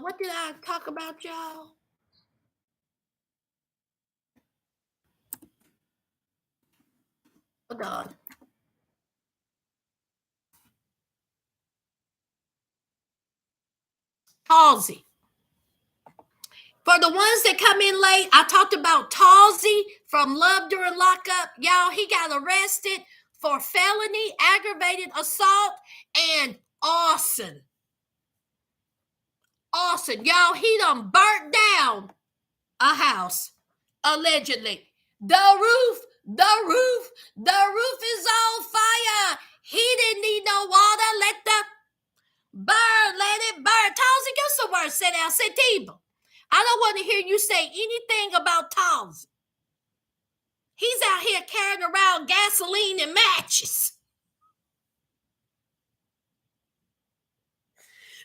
what did I talk about, y'all? Hold on. Talsey. For the ones that come in late, I talked about Talsey from Love During Lockup. Y'all, he got arrested for felony, aggravated assault, and arson. Arson. Y'all, he done burnt down a house, allegedly. The roof is on fire. He didn't need no water. Let it burn. Talsey, give some words. Sit down, sit table. I don't want to hear you say anything about Talsey. He's out here carrying around gasoline and matches.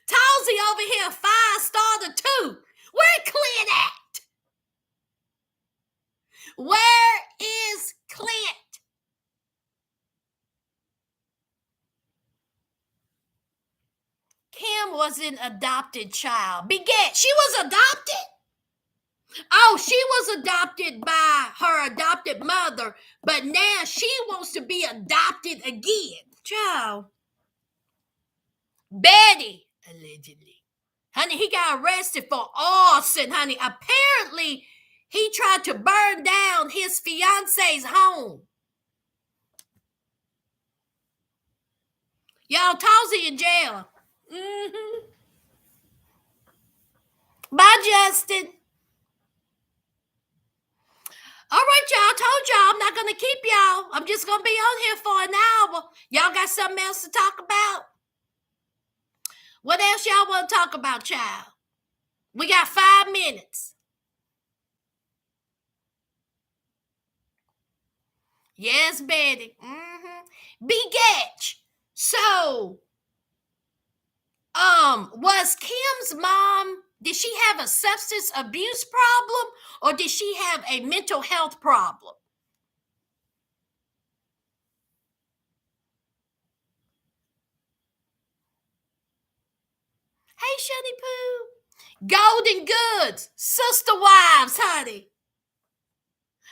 Talsey over here 5-star to 2. Where Clint at? Where is Clint? Kim was an adopted child. Beget, she was adopted? Oh, she was adopted by her adopted mother, but now she wants to be adopted again. Child. Betty, allegedly. Honey, he got arrested for arson, honey. Apparently, he tried to burn down his fiance's home. Y'all, Talsey in jail. Mm-hmm. Bye, Justin. All right, y'all. I told y'all I'm not gonna keep y'all. I'm just gonna be on here for an hour. Y'all got something else to talk about? What else y'all want to talk about, child? We got 5 minutes. Yes, Betty. Begetch. So, was Kim's mom? Did she have a substance abuse problem, or did she have a mental health problem? Hey, Shunny Poo. Golden Goods, sister wives, honey.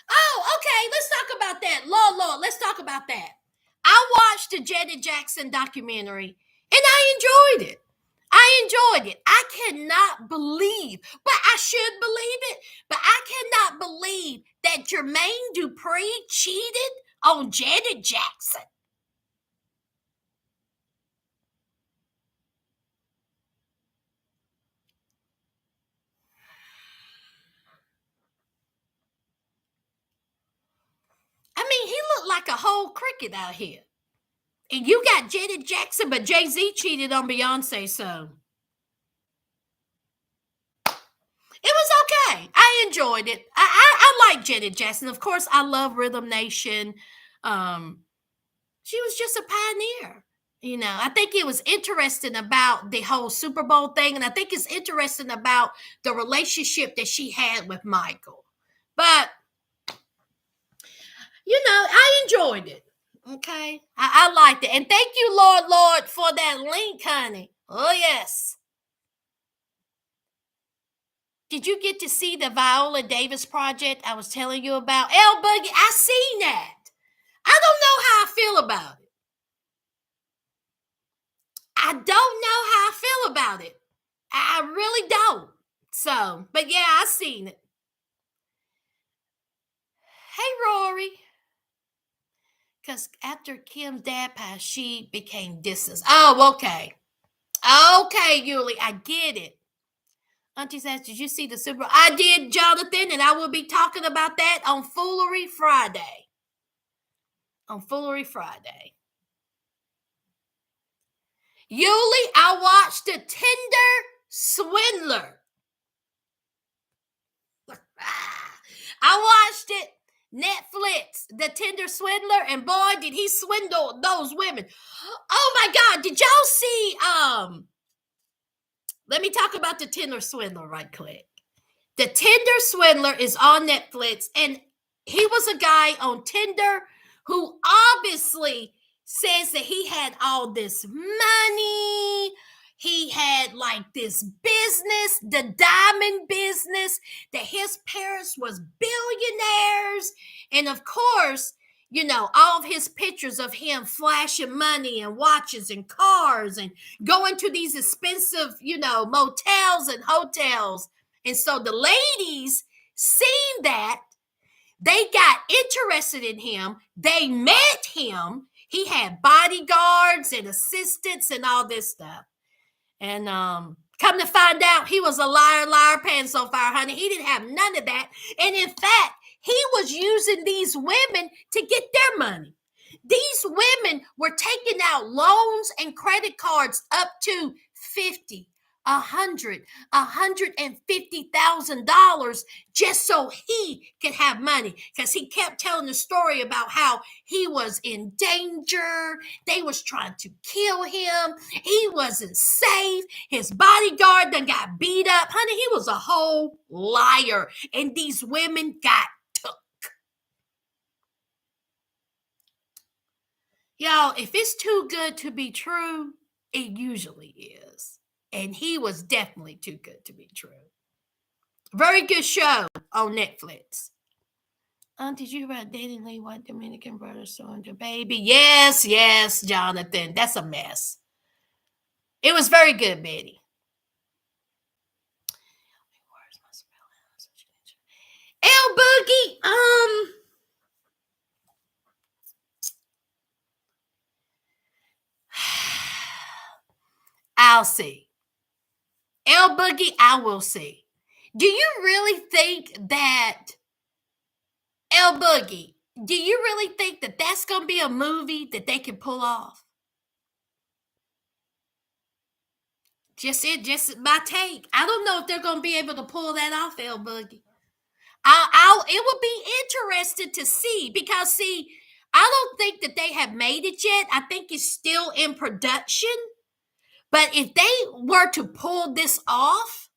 Oh, okay. Let's talk about that. Lord, let's talk about that. I watched the Janet Jackson documentary and I enjoyed it. I enjoyed it. I cannot believe, but I should believe it, but I cannot believe that Jermaine Dupri cheated on Janet Jackson. I mean, he looked like a whole cricket out here. And you got Janet Jackson, but Jay-Z cheated on Beyonce, so it was okay. I enjoyed it. I like Janet Jackson. Of course, I love Rhythm Nation. Um, she was just a pioneer. You know, I think it was interesting about the whole Super Bowl thing, and I think it's interesting about the relationship that she had with Michael. But I enjoyed it. Okay, I liked it, and thank you, Lord, for that link, honey. Oh yes. Did you get to see the Viola Davis project I was telling you about? El Boogie, I seen that. I don't know how I feel about it. I don't know how I feel about it. I really don't. So, but yeah, I seen it. Hey, Rory. Because after Kim's dad passed, she became distant. Oh, okay. Okay, Yuli, I get it. Auntie says, did you see the Super Bowl? I did, Jonathan, and I will be talking about that on Foolery Friday. On Foolery Friday. Yuli, I watched The Tinder Swindler. I watched it. Netflix, The Tinder Swindler, and boy, did he swindle those women. Oh my God, did y'all see? Let me talk about The Tinder Swindler right quick. The Tinder Swindler is on Netflix, and he was a guy on Tinder who obviously says that he had all this money. He had like this business, the diamond business, that his parents was billionaires. And of course, all of his pictures of him flashing money and watches and cars and going to these expensive, motels and hotels. And so the ladies seen that, they got interested in him. They met him. He had bodyguards and assistants and all this stuff. And come to find out, he was a liar, pants on fire, honey. He didn't have none of that. And in fact, he was using these women to get their money. These women were taking out loans and credit cards up to 50, $150,000 just so he could have money, because he kept telling the story about how he was in danger. They was trying to kill him. He wasn't safe. His bodyguard done got beat up. Honey, he was a whole liar. And these women got took. Y'all, if it's too good to be true, it usually is. And he was definitely too good to be true. Very good show on Netflix. Did you hear about dating Lee White Dominican brother son to baby? Yes, Jonathan. That's a mess. It was very good, Betty. El Boogie, I'll see. El Boogie, I will see. Do you really think that El Boogie, do you really think that that's going to be a movie that they can pull off? Just my take. I don't know if they're going to be able to pull that off, El Boogie. It would be interesting to see because, see, I don't think that they have made it yet. I think it's still in production. But if they were to pull this off,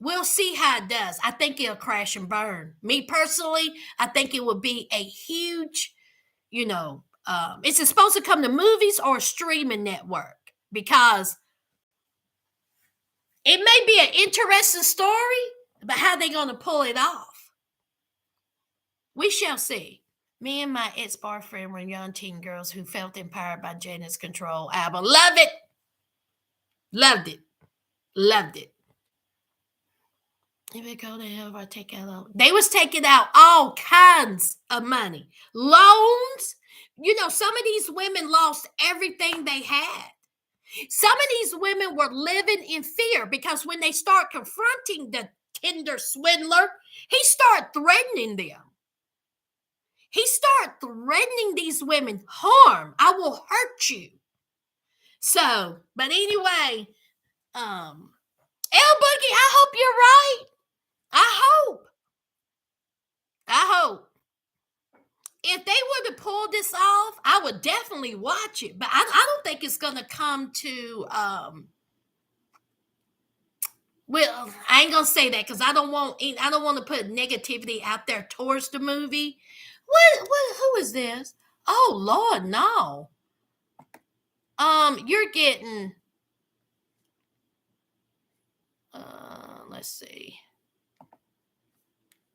we'll see how it does. I think it'll crash and burn. Me personally, I think it would be a huge, is it supposed to come to movies or a streaming network? Because it may be an interesting story, but how they going to pull it off? We shall see. Me and my ex-boyfriend were young teen girls who felt empowered by Janet's Control album. Love it. Loved it. Loved it. If it go to hell, I take out. They was taking out all kinds of money. Loans. Some of these women lost everything they had. Some of these women were living in fear because when they start confronting the Tinder swindler, he started threatening them. He started threatening these women, harm. I will hurt you. So, but anyway, El Boogie, I hope you're right. I hope. If they were to pull this off, I would definitely watch it. But I don't think it's going to come to, well, I ain't going to say that because I don't want to put negativity out there towards the movie. Who is this? Oh, Lord, no. You're getting, let's see.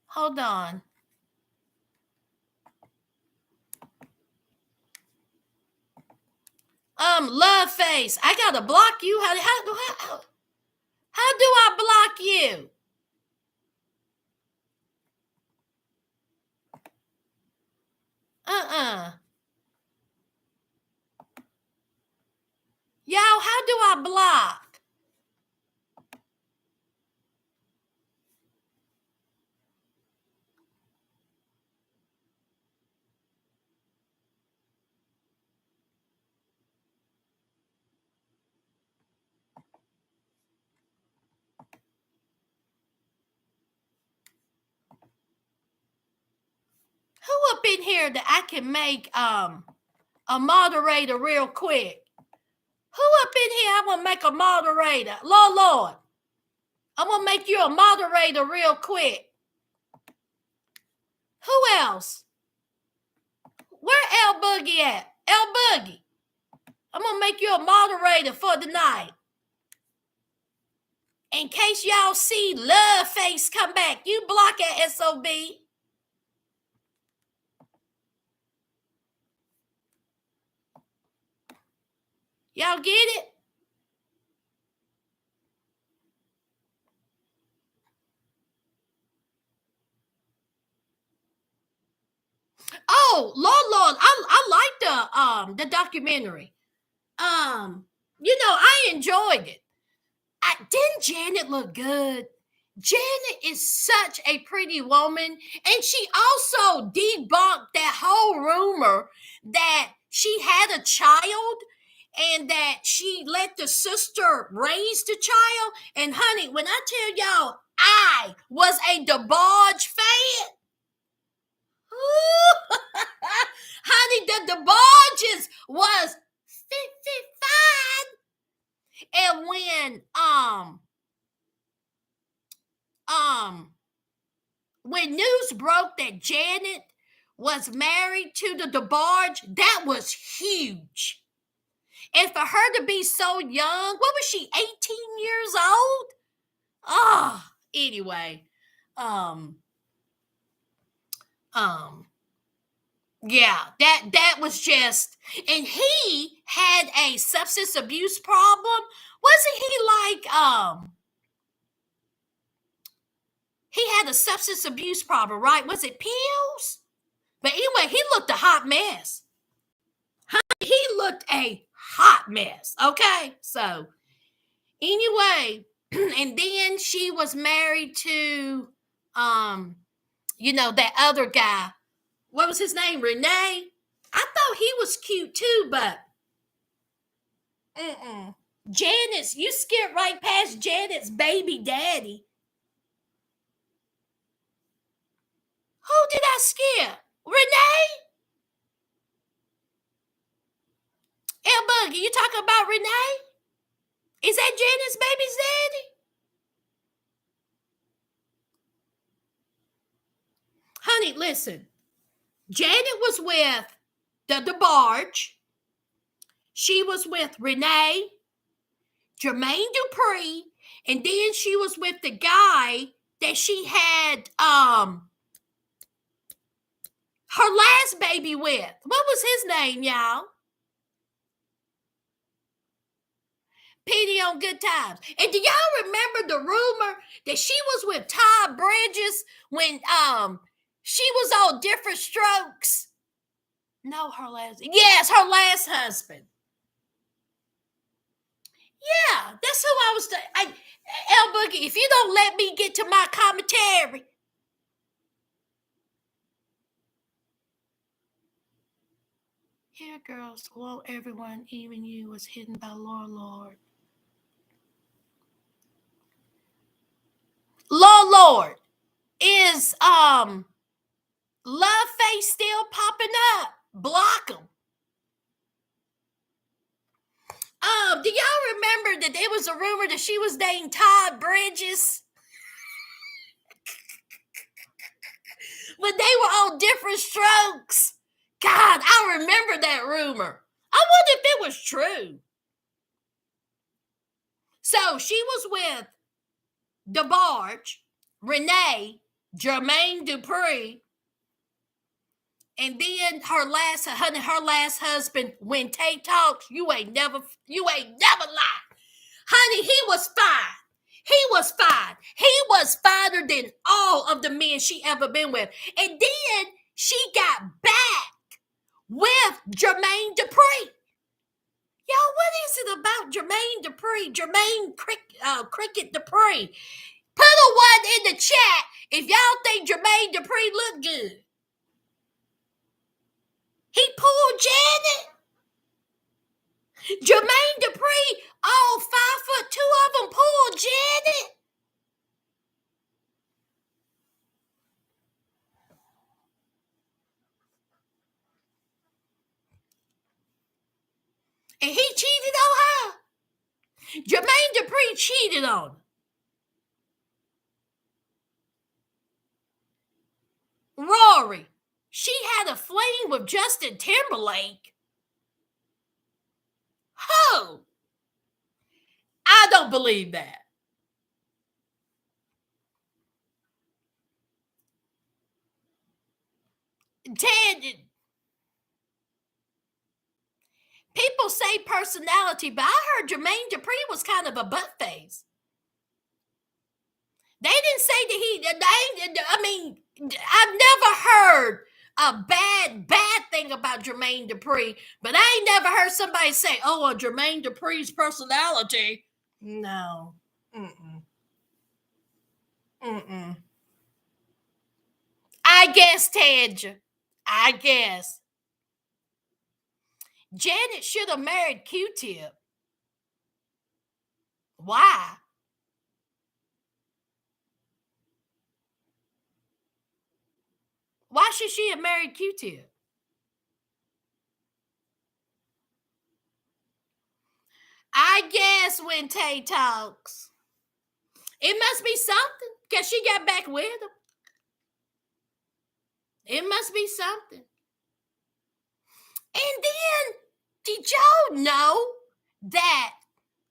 Hold on. Love face. I gotta block you. How do I block you? Y'all, how do I block? Who up in here that I can make a moderator real quick? Who up in here I want to make a moderator? Lord. I'm going to make you a moderator real quick. Who else? Where El Boogie at? El Boogie. I'm going to make you a moderator for the night. In case y'all see Love Face come back, you block it, SOB. Y'all get it? Oh, Lord, I like the documentary. I enjoyed it. Didn't Janet look good? Janet is such a pretty woman, and she also debunked that whole rumor that she had a child and that she let the sister raise the child. And honey, when I tell y'all I was a DeBarge fan, honey, the DeBarges was fine. And when news broke that Janet was married to the DeBarge, that was huge. And for her to be so young, what was she, 18 years old? Anyway, yeah, that was just, and he had a substance abuse problem. Wasn't he like, he had a substance abuse problem, right? Was it pills? But anyway, he looked a hot mess. He looked a hot mess. Okay. So anyway, and then she was married to that other guy. What was his name? Renee? I thought he was cute too, but Janet's, you skipped right past Janet's baby daddy. Who did I skip? Renee? El Boogie, you talking about Renee? Is that Janet's baby's daddy? Honey, listen. Janet was with the DeBarge. She was with Renee, Jermaine Dupree, and then she was with the guy that she had her last baby with. What was his name, y'all? Petey on Good Times. And do y'all remember the rumor that she was with Todd Bridges when she was on Different Strokes? No, her last husband. Yeah, that's who I was. El Boogie, if you don't let me get to my commentary. Here, girls, well, everyone, even you, was hidden by Lord. Lord, is Love Face still popping up? Block them. Do y'all remember that there was a rumor that she was dating Todd Bridges? When they were on Different Strokes. God, I remember that rumor. I wonder if it was true. So she was with DeBarge, Renee, Jermaine Dupree, and then her last husband, when Tay talks, you ain't never lied. Honey, he was fine. He was fine. He was finer than all of the men she ever been with. And then she got back with Jermaine Dupree. Y'all, what is it about Jermaine Dupree? Jermaine Cricket Dupree. Put a one in the chat if y'all think Jermaine Dupree look good. He pulled Janet. Jermaine Dupree, all 5'2" of them pulled Janet. And he cheated on her. Jermaine Dupree cheated on her. Rory, she had a fling with Justin Timberlake. Who? I don't believe that. Ted, people say personality, but I heard Jermaine Dupree was kind of a butt face. They didn't say that I've never heard a bad thing about Jermaine Dupree, but I ain't never heard somebody say, oh, Jermaine Dupree's personality. No. I guess, Tanja. I guess. Janet should have married Q-Tip. Why? Why should she have married Q-Tip? I guess when Tay talks, it must be something because she got back with him. It must be something. And then, did y'all know that?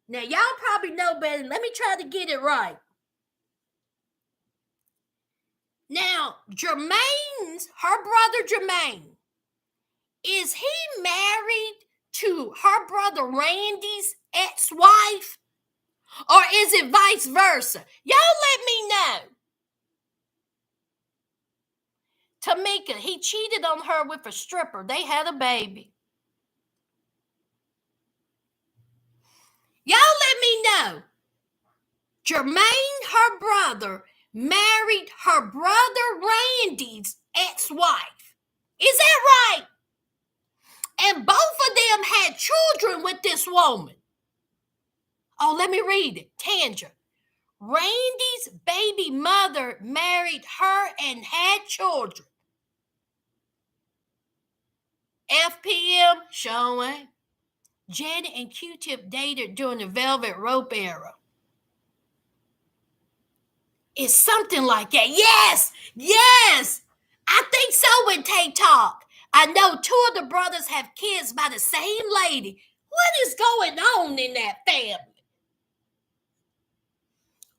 Now, y'all probably know better. Let me try to get it right. Now, her brother Jermaine, is he married to her brother Randy's ex-wife? Or is it vice versa? Y'all let me know. Tamika, he cheated on her with a stripper. They had a baby. Y'all let me know. Jermaine, her brother, married her brother Randy's ex-wife. Is that right? And both of them had children with this woman. Oh, let me read it. Tanja. Randy's baby mother married her and had children. FPM showing. Janet and Q-Tip dated during the Velvet Rope era. It's something like that. Yes, yes. I think so with Tay Talk. I know two of the brothers have kids by the same lady. What is going on in that family?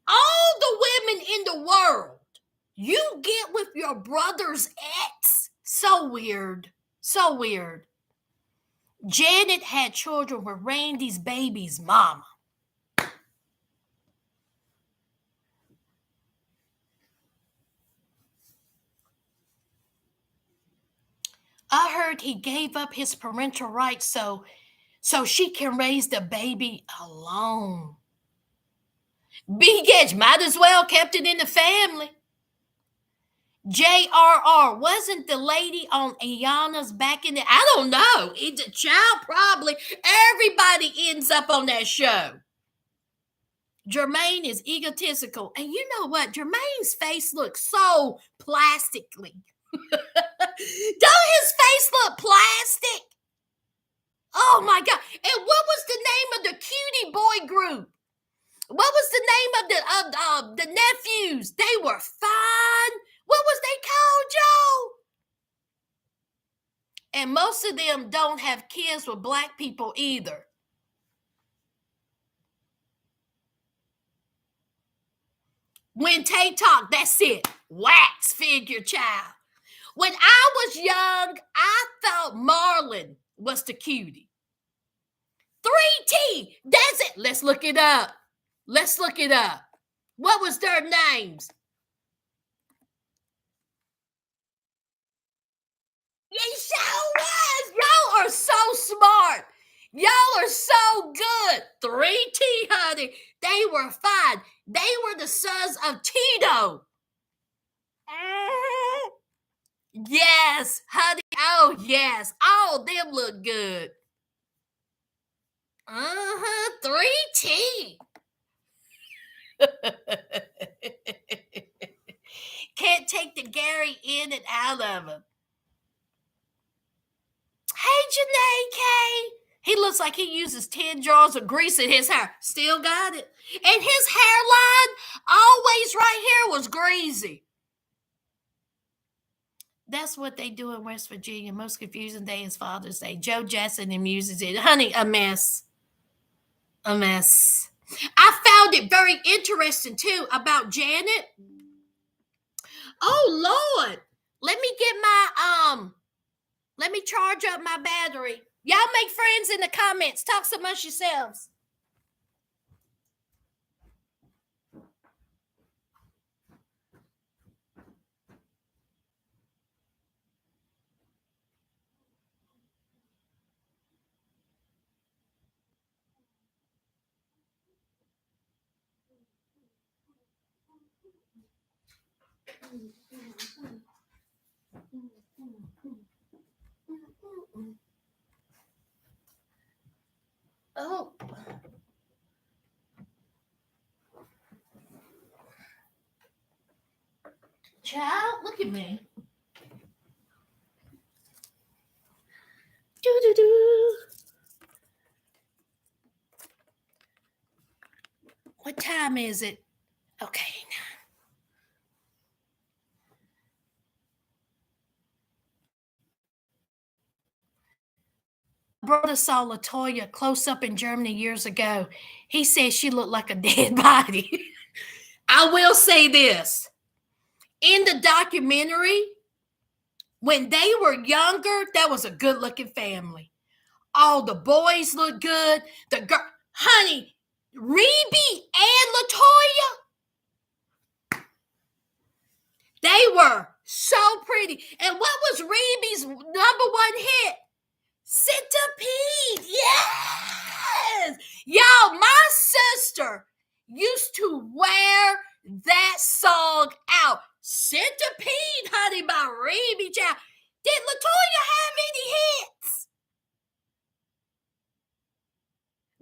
All the women in the world, you get with your brother's ex. So weird. So weird. Janet had children with Randy's baby's mama. I heard he gave up his parental rights so she can raise the baby alone. B-Gedge might as well kept it in the family. JRR wasn't the lady on Ayana's back in the... I don't know. It's a child probably. Everybody ends up on that show. Jermaine is egotistical. And you know what? Jermaine's face looks so plastically. Don't his face look plastic? Oh my God. And what was the name of the cutie boy group? What was the name of the nephews? They were fine. What was they called, Joe? And most of them don't have kids with black people either. When Tay Talk, that's it. Wax figure child. When I was young, I thought Marlon was the cutie. 3T, that's it. Let's look it up. Let's look it up. What was their names? It sure was. Y'all are so smart. Y'all are so good. 3T, honey. They were fine. They were the sons of Tito. Yes, honey. Oh, yes. All of them look good. 3T. Can't take the Gary in and out of him. Hey, Janae K. He looks like he uses 10 jars of grease in his hair. Still got it. And his hairline, always right here, was greasy. That's what they do in West Virginia. Most confusing day is Father's Day. Joe Jackson amuses it. Honey, a mess. A mess. I found it very interesting, too, about Janet. Oh, Lord. Let me get my, let me charge up my battery. Y'all make friends in the comments. Talk amongst yourselves. Oh. Child, look at me. Do-do-do. What time is it? Okay. Brother saw LaToya close up in Germany years ago. He said she looked like a dead body. I will say this. In the documentary, when they were younger, that was a good-looking family. All the boys looked good. The girl, honey, Rebe and LaToya, they were so pretty. And what was Rebe's number one hit? Centipede. Yes. Y'all, my sister used to wear that song out. Centipede, honey, by Remy Child. Did LaToya have any hits?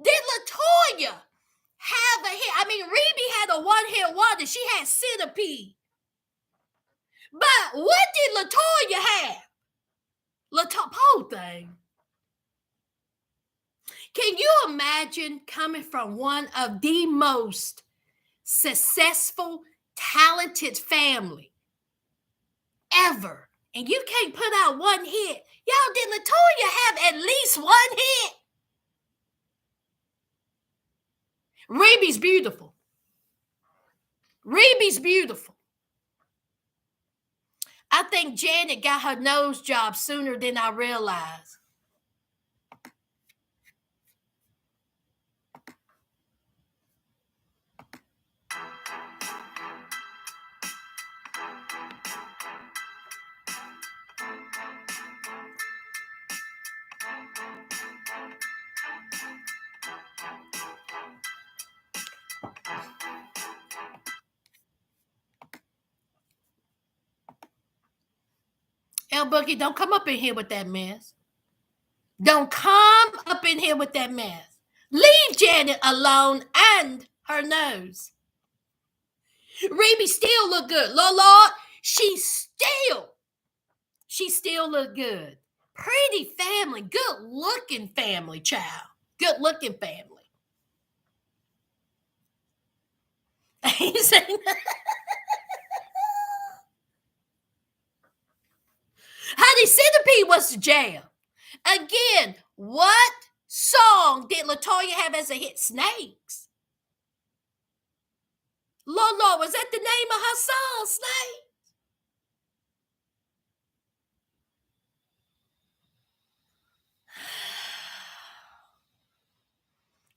Did LaToya have a hit? I mean, Remy had a one-hit wonder. She had Centipede. But what did LaToya have? LaToya, whole thing. Can you imagine coming from one of the most successful, talented family ever, and you can't put out one hit? Y'all, did LaToya have at least one hit? Remy's beautiful. Remy's beautiful. I think Janet got her nose job sooner than I realized. El Boogie, don't come up in here with that mess. Don't come up in here with that mess. Leave Janet alone and her nose. Remy still look good. Lord, she still look good. Pretty family, good looking family, child. Good looking family. He's saying, Honey, Centipede was the jam. Again, what song did LaToya have as a hit? Snakes. Lolo, was that the name of her song, Snake?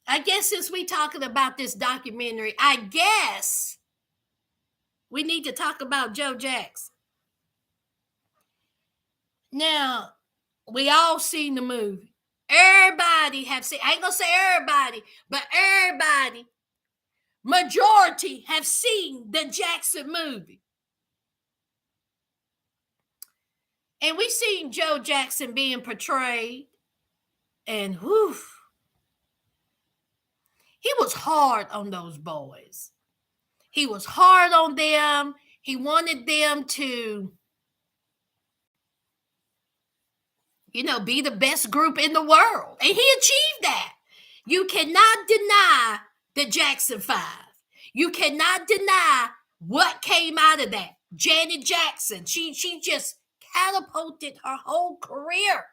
I guess since we talking about this documentary, I guess we need to talk about Joe Jackson. Now, we all seen the movie. Everybody have seen, I ain't gonna say everybody, but everybody, majority have seen the Jackson movie. And we seen Joe Jackson being portrayed, and whew, he was hard on those boys. He was hard on them. He wanted them to, be the best group in the world. And he achieved that. You cannot deny the Jackson 5. You cannot deny what came out of that. Janet Jackson, she just catapulted her whole career.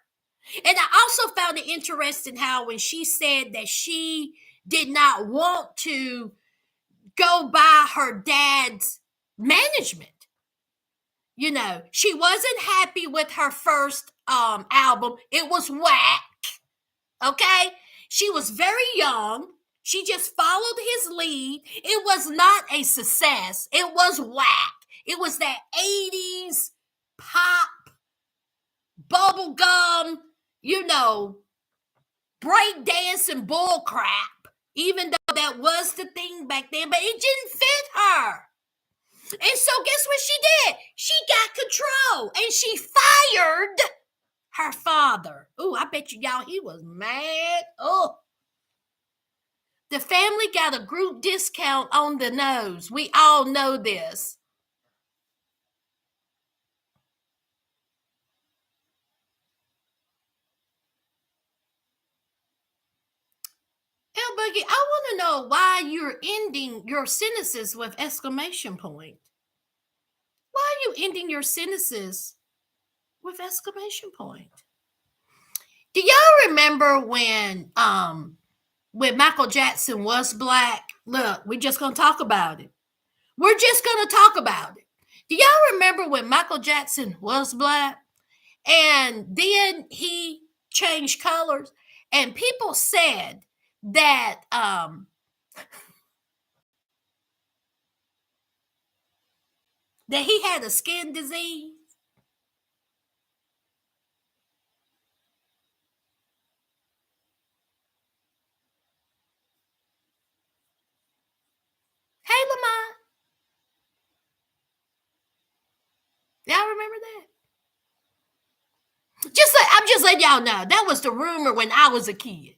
And I also found it interesting how when she said that she did not want to go by her dad's management. She wasn't happy with her first album. It was whack. Okay? She was very young. She just followed his lead. It was not a success. It was whack. It was that 80s pop, bubblegum, break dancing bull crap. Even though that was the thing back then, but it didn't fit her. And so guess what she did? She got control and she fired her father. Oh, I bet y'all he was mad. Oh. The family got a group discount on the nose. We all know this. El Boogie, I want to know why you're ending your sentences with exclamation point. Why are you ending your sentences with exclamation point? Do y'all remember when Michael Jackson was black? Look, we're just gonna talk about it. We're just gonna talk about it. Do y'all remember when Michael Jackson was black? And then he changed colors, and people said that that he had a skin disease. Hey, Lamont. Y'all remember that? I'm just letting y'all know that was the rumor when I was a kid.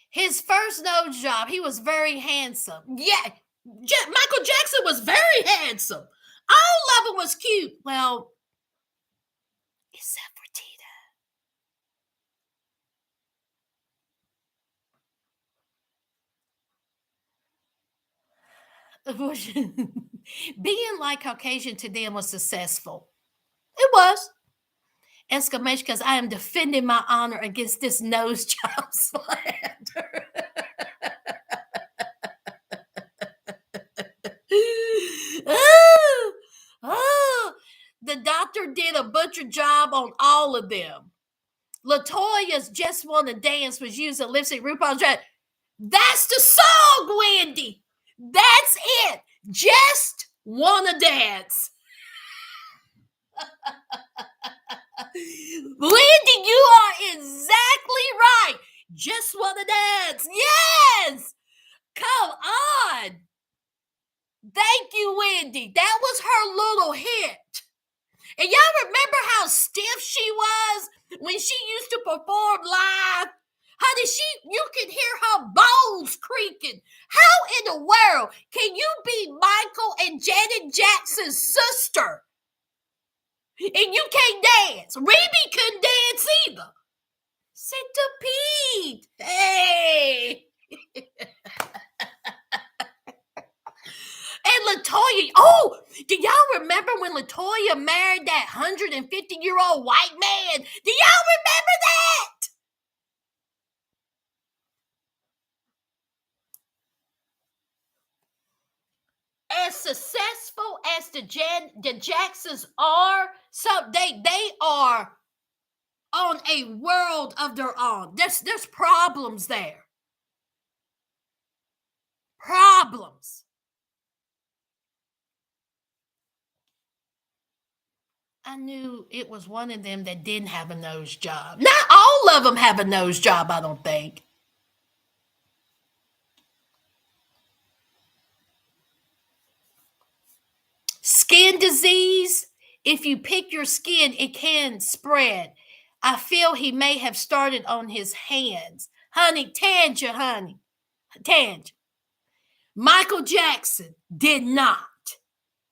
His first nose job, he was very handsome. Yeah, Michael Jackson was very handsome. All of it was cute. Well, except for Tita. Being like Caucasian to them was successful. It was. Exclamation, because I am defending my honor against this nose job slander. oh, oh, the doctor did a butcher job on all of them. Latoya's Just Wanna Dance was used in lip sync RuPaul's Drag. That's the song, Wendy. That's it. Just Wanna Dance. Wendy, you are exactly right. Just Wanna Dance. Yes. Come on. Thank you, Wendy. That was her little hit. And y'all remember how stiff she was when she used to perform live? Honey, you could hear her bones creaking. How in the world can you be Michael and Janet Jackson's sister? And you can't dance. Remy couldn't dance either. Centipede. Hey. And Latoya, oh, do y'all remember when Latoya married that 150-year-old white man? Do y'all remember that? As successful as the Jacksons are, so they are on a world of their own. There's problems there. Problems. I knew it was one of them that didn't have a nose job. Not all of them have a nose job, I don't think. Skin disease, if you pick your skin, it can spread. I feel he may have started on his hands. Honey, Tanja, honey. Tanja. Michael Jackson did not.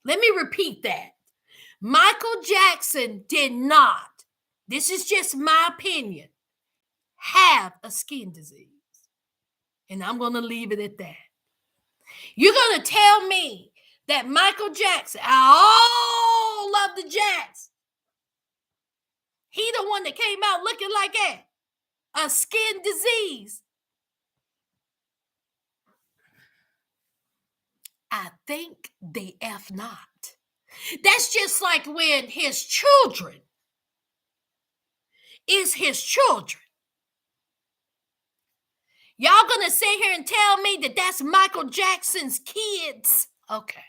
Let me repeat that. Michael Jackson did not, this is just my opinion, have a skin disease. And I'm going to leave it at that. You're going to tell me that Michael Jackson, I all love the Jacks. He the one that came out looking like that. A skin disease. I think the F not. That's just like when his children is his children. Y'all gonna sit here and tell me that that's Michael Jackson's kids? Okay.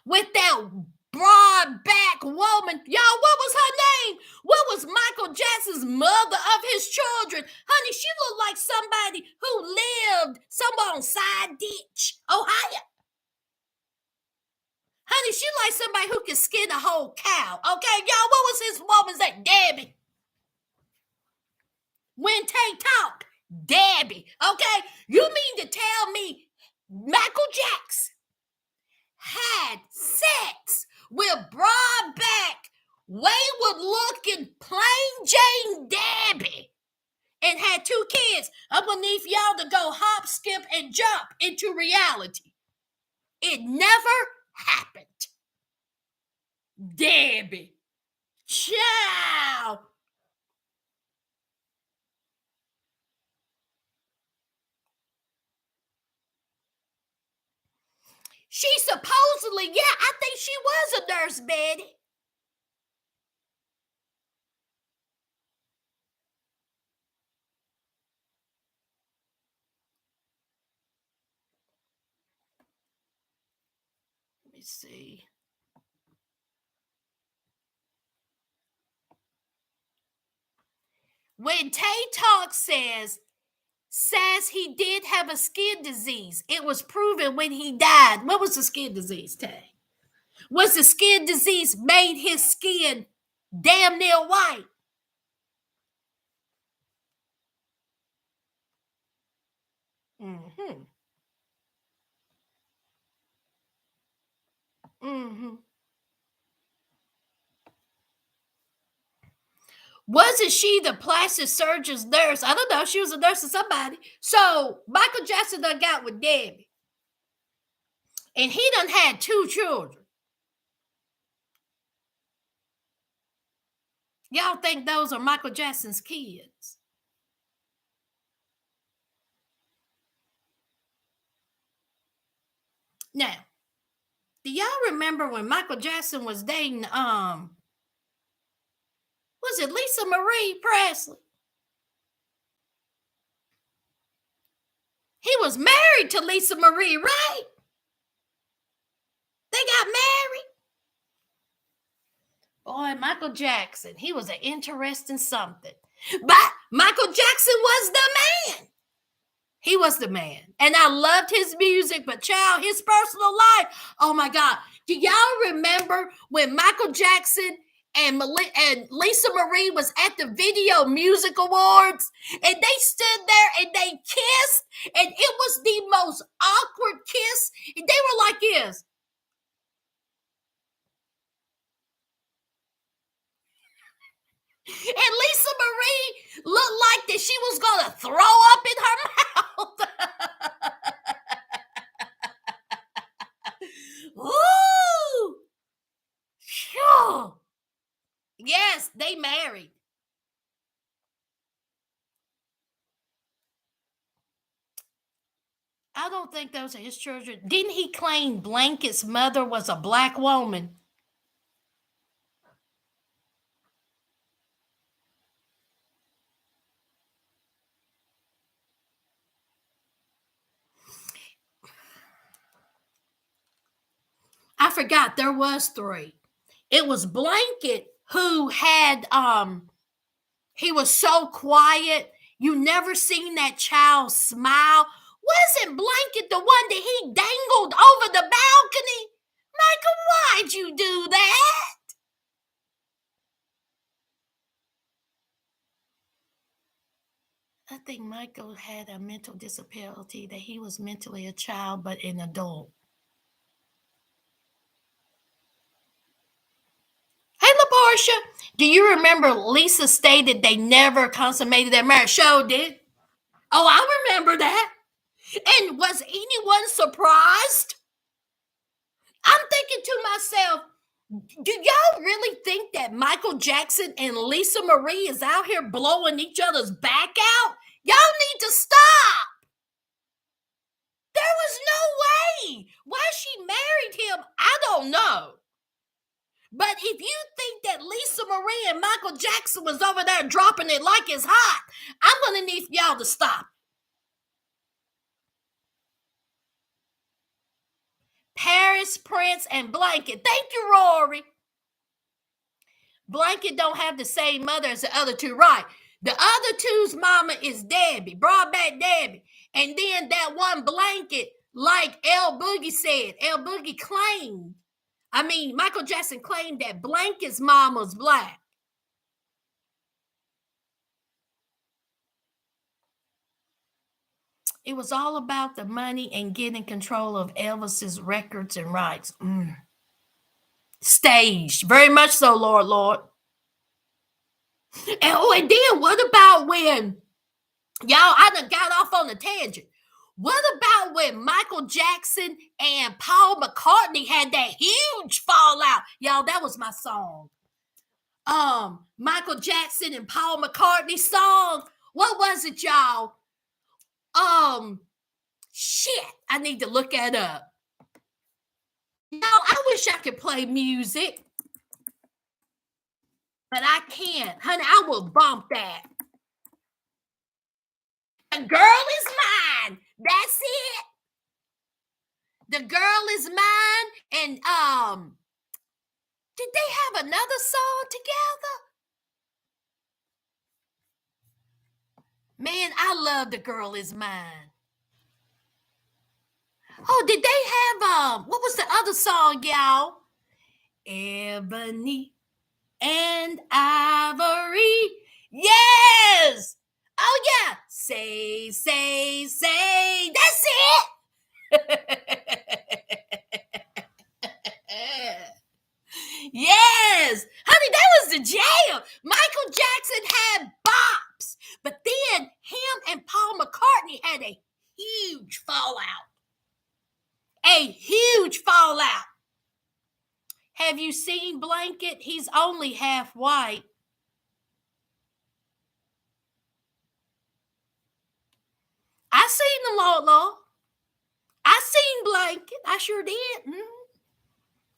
With that broad back woman, y'all, what was her name? What was Michael Jackson's mother of his children? Honey, she looked like somebody who lived somewhere on Side Ditch, Ohio. Honey, she like somebody who can skin a whole cow. Okay, y'all, what was his woman's name? Debbie. When Tay talk, Debbie. Okay, you mean to tell me Michael Jackson had sex with broad back, wayward looking, plain Jane Debbie and had 2 kids? I'm gonna need for y'all to go hop, skip, and jump into reality. It never happened. Debbie. Ciao. She supposedly, yeah, I think she was a nurse, Betty. Let me see. When Tay Talk says says he did have a skin disease. It was proven when he died. What was the skin disease, Tay? Was the skin disease made his skin damn near white? Mm-hmm. Mm-hmm. Wasn't she the plastic surgeon's nurse? I don't know. She was a nurse of somebody. So Michael Jackson done got with Debbie. And he done had 2 children. Y'all think those are Michael Jackson's kids? Now, do y'all remember when Michael Jackson was dating was it Lisa Marie Presley? He was married to Lisa Marie, right? They got married. Boy, Michael Jackson, he was an interesting something. But Michael Jackson was the man. He was the man. And I loved his music, but child, his personal life. Oh my God. Do y'all remember when Michael Jackson and Lisa Marie was at the Video Music Awards and they stood there and they kissed and it was the most awkward kiss. They were like this. And Lisa Marie looked like that she was going to throw up in her mouth. Ooh! Phew. Yes, they married. I don't think those are his children. Didn't he claim Blanket's mother was a black woman? I forgot there was 3. It was Blanket who had he was so quiet. You never seen that child smile. Wasn't Blanket the one that he dangled over the balcony? Michael, why'd you do that? I think Michael had a mental disability that he was mentally a child but an adult. Hey, LaPortia, do you remember Lisa stated they never consummated their marriage? Show did. Oh, I remember that. And was anyone surprised? I'm thinking to myself, do y'all really think that Michael Jackson and Lisa Marie is out here blowing each other's back out? Y'all need to stop. There was no way. Why she married him, I don't know. But if you think that Lisa Marie and Michael Jackson was over there dropping it like it's hot, I'm going to need y'all to stop. Paris, Prince, and Blanket. Thank you, Rory. Blanket don't have the same mother as the other 2, right? The other 2's mama is Debbie, Broadback Debbie. And then that one Blanket, like L Boogie said, L Boogie claimed, Michael Jackson claimed that Blanket's mom was black. It was all about the money and getting control of Elvis's records and rights. Staged, very much so, Lord. And then what about when I done got off on a tangent. What about when Michael Jackson and Paul McCartney had that huge fallout? Y'all, that was my song. Michael Jackson and Paul McCartney song. What was it, y'all? Shit, I need to look that up. I wish I could play music, but I can't. Honey, I will bump that. The girl is mine. That's it. The girl is mine. And did they have another song together? Man, I love The Girl Is Mine. Oh, did they have what was the other song, y'all? Ebony and Ivory. Yes. Oh yeah. Say. That's it. Yes. Honey, that was the jam. Michael Jackson had bops, but then him and Paul McCartney had a huge fallout. A huge fallout. Have you seen Blanket? He's only half white. I seen the Law. I seen Blanket. I sure did.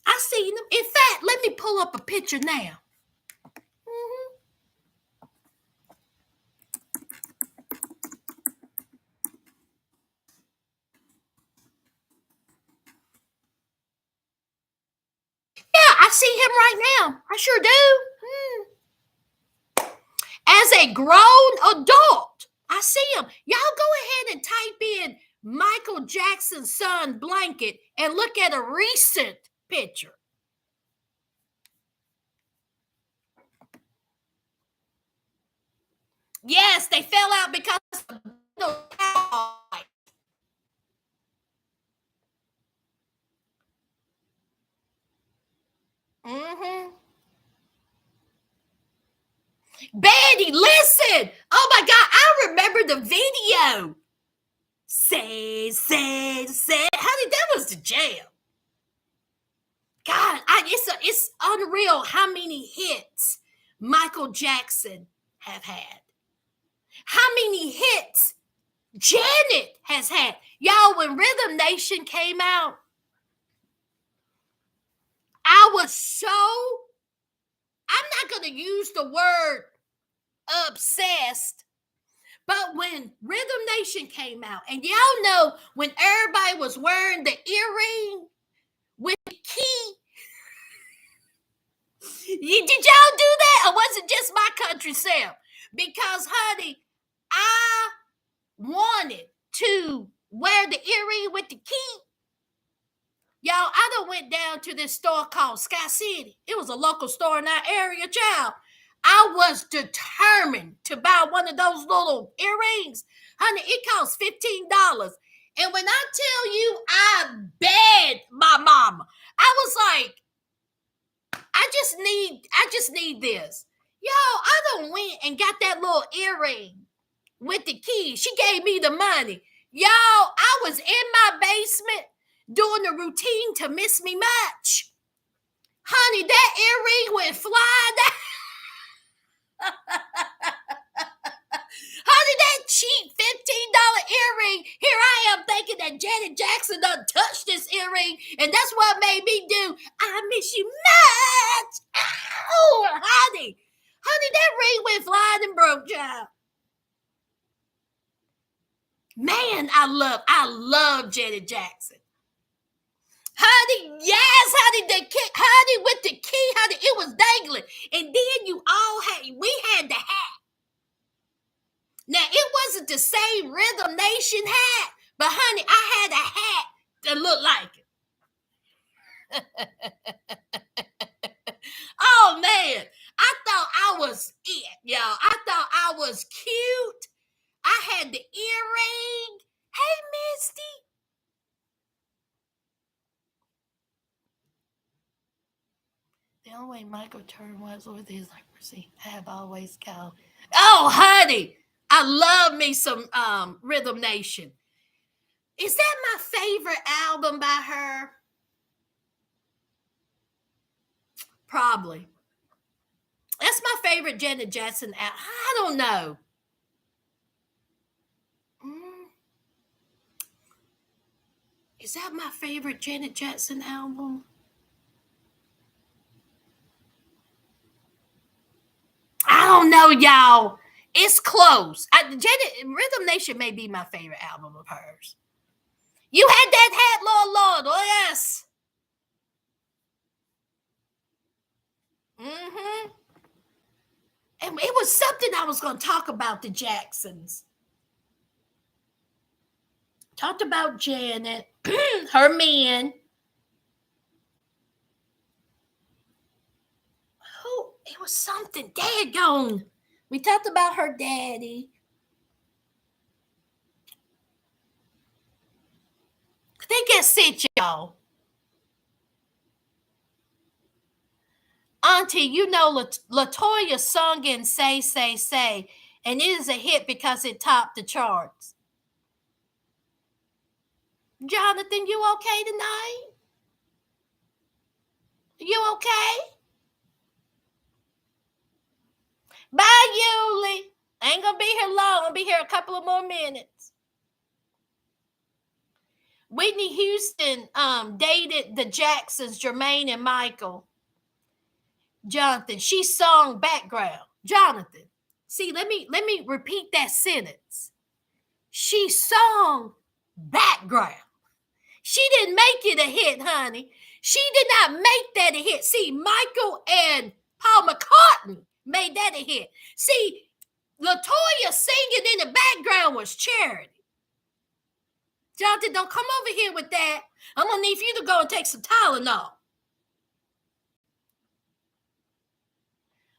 I seen them. In fact, let me pull up a picture now. Mhm. Yeah, I see him right now. I sure do. As a grown adult, I see him. Y'all go ahead and type in Michael Jackson's son Blanket and look at a recent picture. Yes, they fell out because of the mm-hmm. Betty, listen. Oh my God, I remember the video. Say. Honey, that was the jam. God, it's unreal how many hits Michael Jackson have had. How many hits Janet has had. Y'all, when Rhythm Nation came out, I was so, I'm not going to use the word obsessed, but when Rhythm Nation came out, and y'all know when everybody was wearing the earring with the key, did y'all do that? Or was it just my country self? Because, honey, I wanted to wear the earring with the key. Y'all, I done went down to this store called Sky City. It was a local store in our area, child. I was determined to buy one of those little earrings. Honey, it cost $15. And when I tell you I begged my mama, I was like, I just need this. Yo, I done went and got that little earring with the key. She gave me the money. Y'all, I was in my basement doing the routine to Miss Me Much. Honey, that earring went flying. Honey, that cheap $15 earring. Here I am thinking that Janet Jackson done touched this earring, and that's what made me do I miss you much. Oh, honey. Honey, that ring went flying and broke, child. Man, I love Janet Jackson. Honey, yes, honey, honey, with the key, honey, it was dangling. And then we had the hat. Now, it wasn't the same Rhythm Nation hat, but honey, I had a hat that looked like it. Oh, man, I thought I was it, y'all. I thought I was cute. I had the earring. Hey, Misty. The only way Michael turned was with his leprosy. I have always called. Oh, honey, I love me some Rhythm Nation. Is that my favorite album by her? Probably. That's my favorite Janet Jackson album. I don't know. Mm, is that my favorite Janet Jackson album? I don't know, y'all. It's close. Rhythm Nation may be my favorite album of hers. You had that hat, Lord. Oh, yes. Mm-hmm. And it was something I was going to talk about the Jacksons. Talked about Janet, her man. Oh, it was something. Daggone. We talked about her daddy. They get sit, y'all. Auntie, you know Latoya sung in Say, Say, Say, and it is a hit because it topped the charts. Jonathan, you okay tonight? You okay? Bye, Yuli. I ain't gonna be here long. I'll be here a couple of more minutes. Whitney Houston dated the Jacksons, Jermaine and Michael. Jonathan, she sung background. Jonathan, see, let me repeat that sentence. She sung background. She didn't make it a hit, honey. She did not make that a hit. See, Michael and Paul McCartney made that a hit. See, Latoya singing in the background was Charity. Jonathan, don't come over here with that. I'm going to need for you to go and take some Tylenol.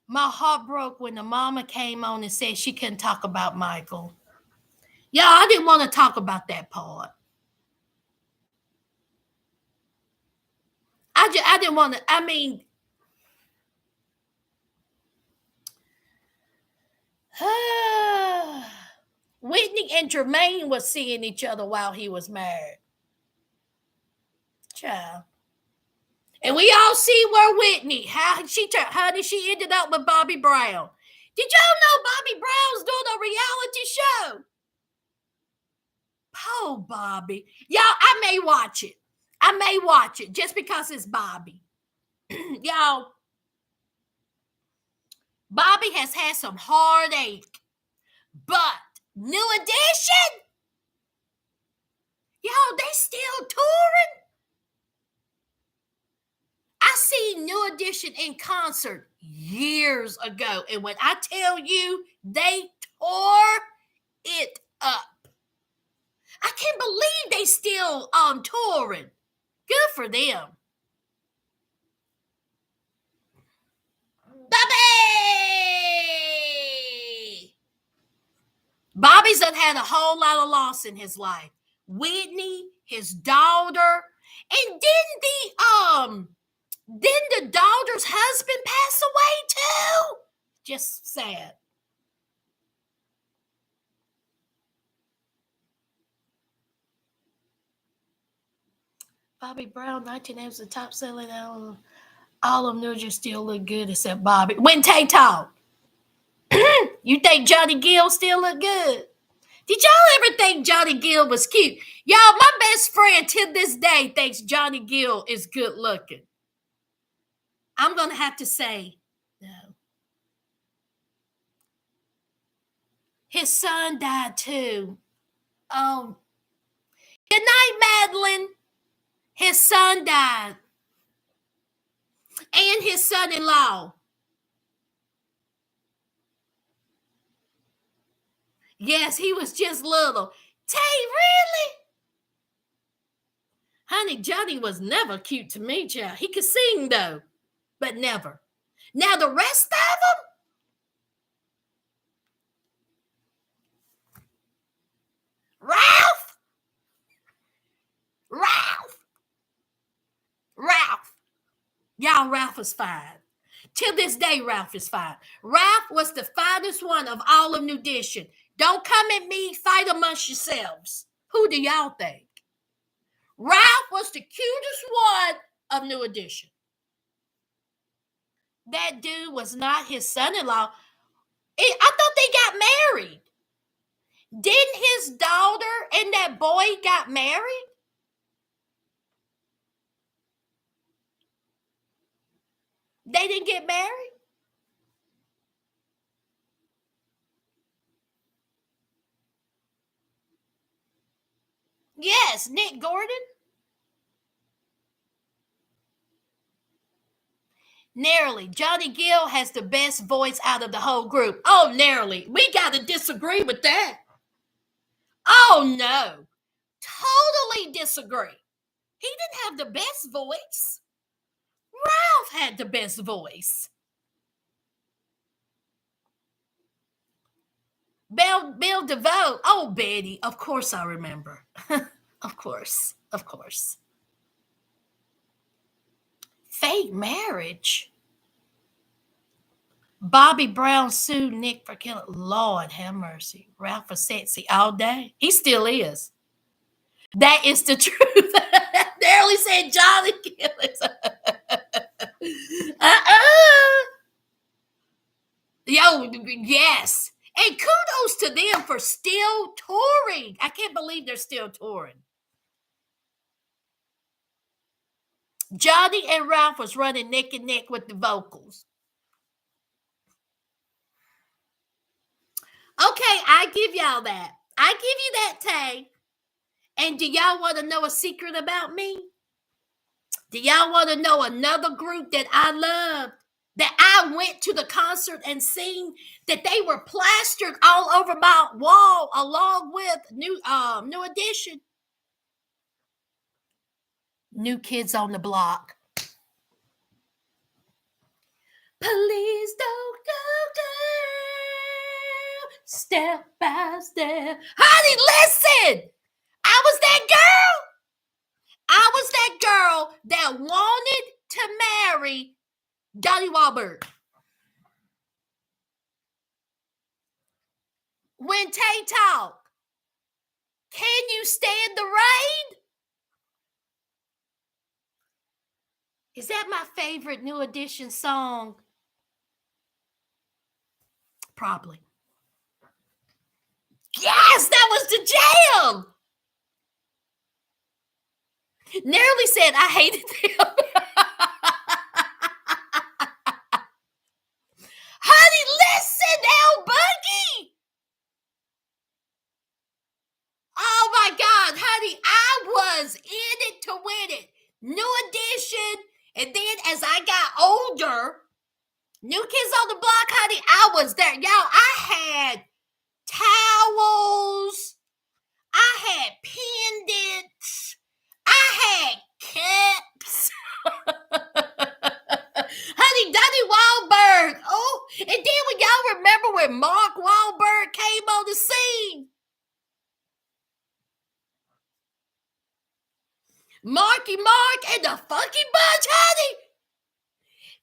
My heart broke when the mama came on and said she couldn't talk about Michael. Yeah, I didn't want to talk about that part. I didn't want to, I mean, Whitney and Jermaine was seeing each other while he was married. Child. And we all see where Whitney, how did she ended up with Bobby Brown. Did y'all know Bobby Brown's doing a reality show? Oh, Bobby. Y'all, I may watch it. I may watch it just because it's Bobby. Y'all, Bobby has had some heartache, but New Edition, y'all, they still touring. I seen New Edition in concert years ago, and when I tell you they tore it up, I can't believe they still touring. Good for them. Bobby's done had a whole lot of loss in his life. Whitney, his daughter, and didn't the daughter's husband pass away too? Just sad. Bobby Brown, 1980 was the top selling album. All of them just still look good except Bobby. When Tay talk. You think Johnny Gill still look good? Did y'all ever think Johnny Gill was cute? Y'all, my best friend to this day thinks Johnny Gill is good looking. I'm going to have to say no. His son died too. Oh. Good night, Madeline. His son died. And his son-in-law. Yes, he was just little. Tay, really? Honey, Johnny was never cute to me, child. He could sing, though, but never. Now, the rest of them, Ralph. Y'all, Ralph is fine. Till this day, Ralph is fine. Ralph was the finest one of all of New Edition. Don't come at me, fight amongst yourselves. Who do y'all think? Ralph was the cutest one of New Edition. That dude was not his son-in-law. I thought they got married. Didn't his daughter and that boy got married? They didn't get married? Yes, Nick Gordon. Narrowly. Johnny Gill has the best voice out of the whole group. Oh, narrowly. We got to disagree with that. Oh, no. totally disagree. He didn't have the best voice. Ralph had the best voice. Bill DeVoe. Oh, Betty. Of course I remember. Of course. Of course. Fake marriage. Bobby Brown sued Nick for killing. Lord have mercy. Ralph was sexy all day. He still is. That is the truth. Barely said Johnny Killers. Yo, yes. And kudos to them for still touring. I can't believe they're still touring. Johnny and Ralph was running neck and neck with the vocals. Okay, I give y'all that. I give you that, Tay. And do y'all want to know a secret about me? Do y'all want to know another group that I loved? That I went to the concert and seen, that they were plastered all over my wall along with New Edition. New Kids on the Block. Please don't go down, step by step. Honey, listen! I was that girl. I was that girl that wanted to marry Donnie Wahlberg. When Tay talk, can you stand the rain? Is that my favorite New Edition song? Probably. Yes, that was the jam. Nearly said I hated them. Honey, listen, L Boogie. Oh my God, honey, I was in it to win it. New Edition, and then as I got older, New Kids on the Block, honey, I was there. Y'all, I had towels, I had pendants, I had caps. Honey, Donnie Wahlberg. Oh, and then when y'all remember when Mark Wahlberg came on the scene. Marky Mark and the Funky Bunch, honey.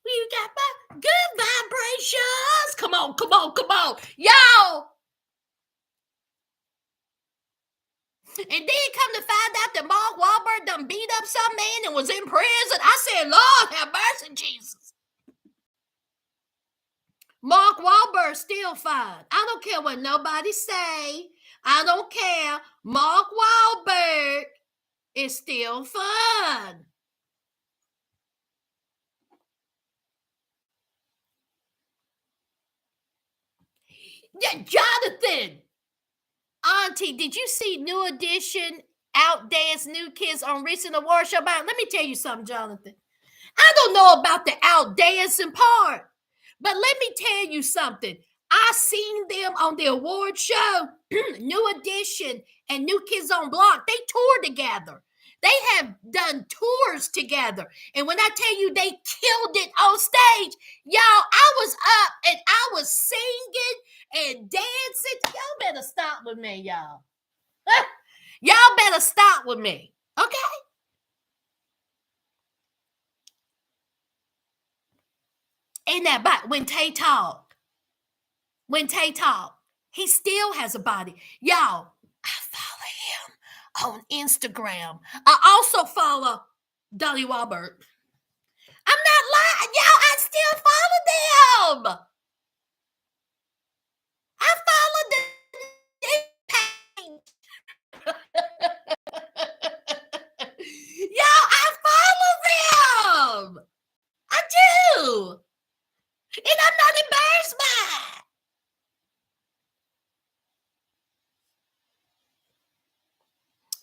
You got my good vibrations. Come on, come on, come on. Y'all. And then come to find out that Mark Wahlberg done beat up some man and was in prison. I said, Lord have mercy, Jesus. Mark Wahlberg still fine. I don't care what nobody say. I don't care. Mark Wahlberg is still fun. Yeah, Jonathan. Auntie, did you see New Edition outdance New Kids on recent award show? Let me tell you something, Jonathan. I don't know about the outdancing part, but let me tell you something. I seen them on the award show, New Edition and New Kids on Block. They toured together. They have done tours together. And when I tell you they killed it on stage, y'all, I was up and I was singing and dancing. Y'all better stop with me, y'all. Y'all better stop with me. Okay? Ain't that body? When Tay talk, he still has a body. Y'all, I follow him on Instagram. I also follow Donnie Wahlberg. I'm not lying. Y'all, I still follow them. I follow the Y'all, I follow them. I do. And I'm not embarrassed by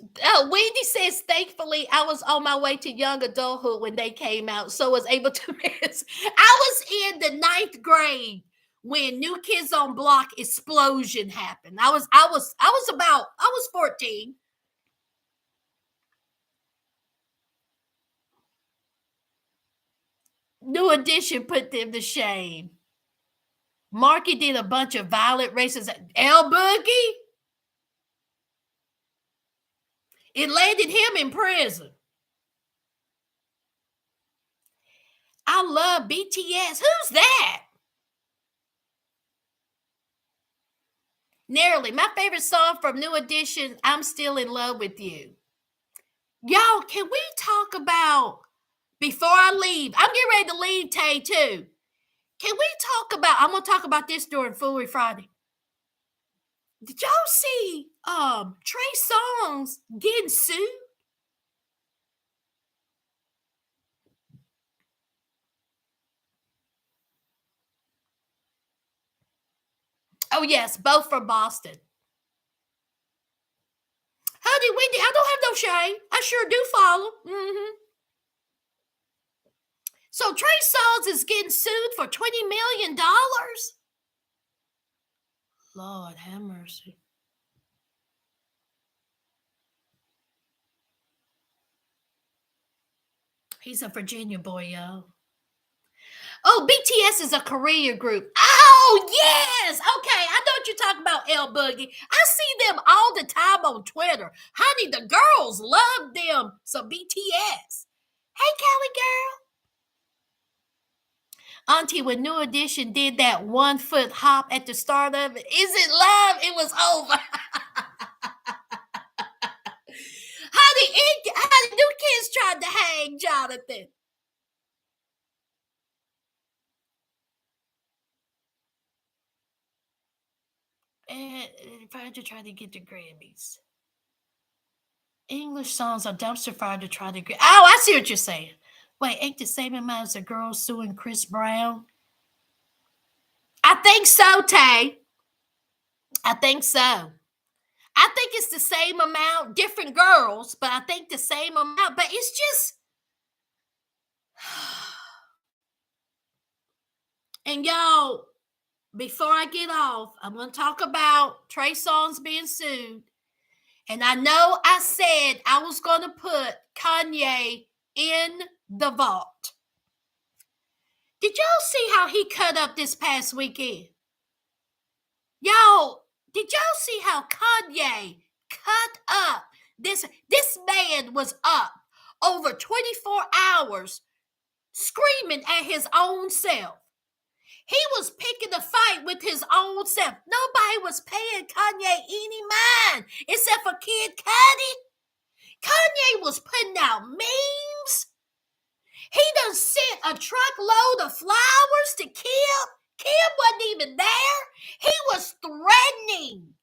it. Wendy says, thankfully, I was on my way to young adulthood when they came out, so was able to miss. I was in the 9th grade when New Kids on Block explosion happened. I was 14. New Edition put them to shame. Marky did a bunch of violent racist. L Boogie. It landed him in prison. I love BTS. Who's that? Narrowly, my favorite song from New Edition, I'm Still in Love with You. Y'all, can we talk about, before I leave, I'm getting ready to leave Tay too. Can we talk about, I'm going to talk about this during Foolery Friday. Did y'all see Trey Songz getting sued? Oh, yes, both from Boston. Honey, Wendy, I don't have no shame. I sure do follow. Mm-hmm. So Trey Songz is getting sued for $20 million? Lord have mercy. He's a Virginia boy, y'all. Oh, BTS is a Korea group. Oh, yes. Okay, I know what you're talking about, L Boogie. I see them all the time on Twitter. Honey, the girls love them. So BTS. Hey, Callie girl. Auntie, when New Edition did that 1 foot hop at the start of it, is it love? It was over. Honey, new kids tried to hang Jonathan. And tried to get the Grammys. English songs are dumpster fire to try to get. Oh, I see what you're saying. Wait, ain't the same amount as the girl suing Chris Brown? I think so, Tay. I think so. I think it's the same amount, different girls, but I think the same amount. But it's just. And y'all, before I get off, I'm going to talk about Trey Songz being sued. And I know I said I was going to put Kanye in the vault. Did y'all see how he cut up this past weekend? Y'all, did y'all see how Kanye cut up? This man was up over 24 hours screaming at his own self. He was picking a fight with his own self. Nobody was paying Kanye any mind except for Kid Cudi. Kanye was putting out memes. He done sent a truckload of flowers to Kim. Kim wasn't even there. He was threatening.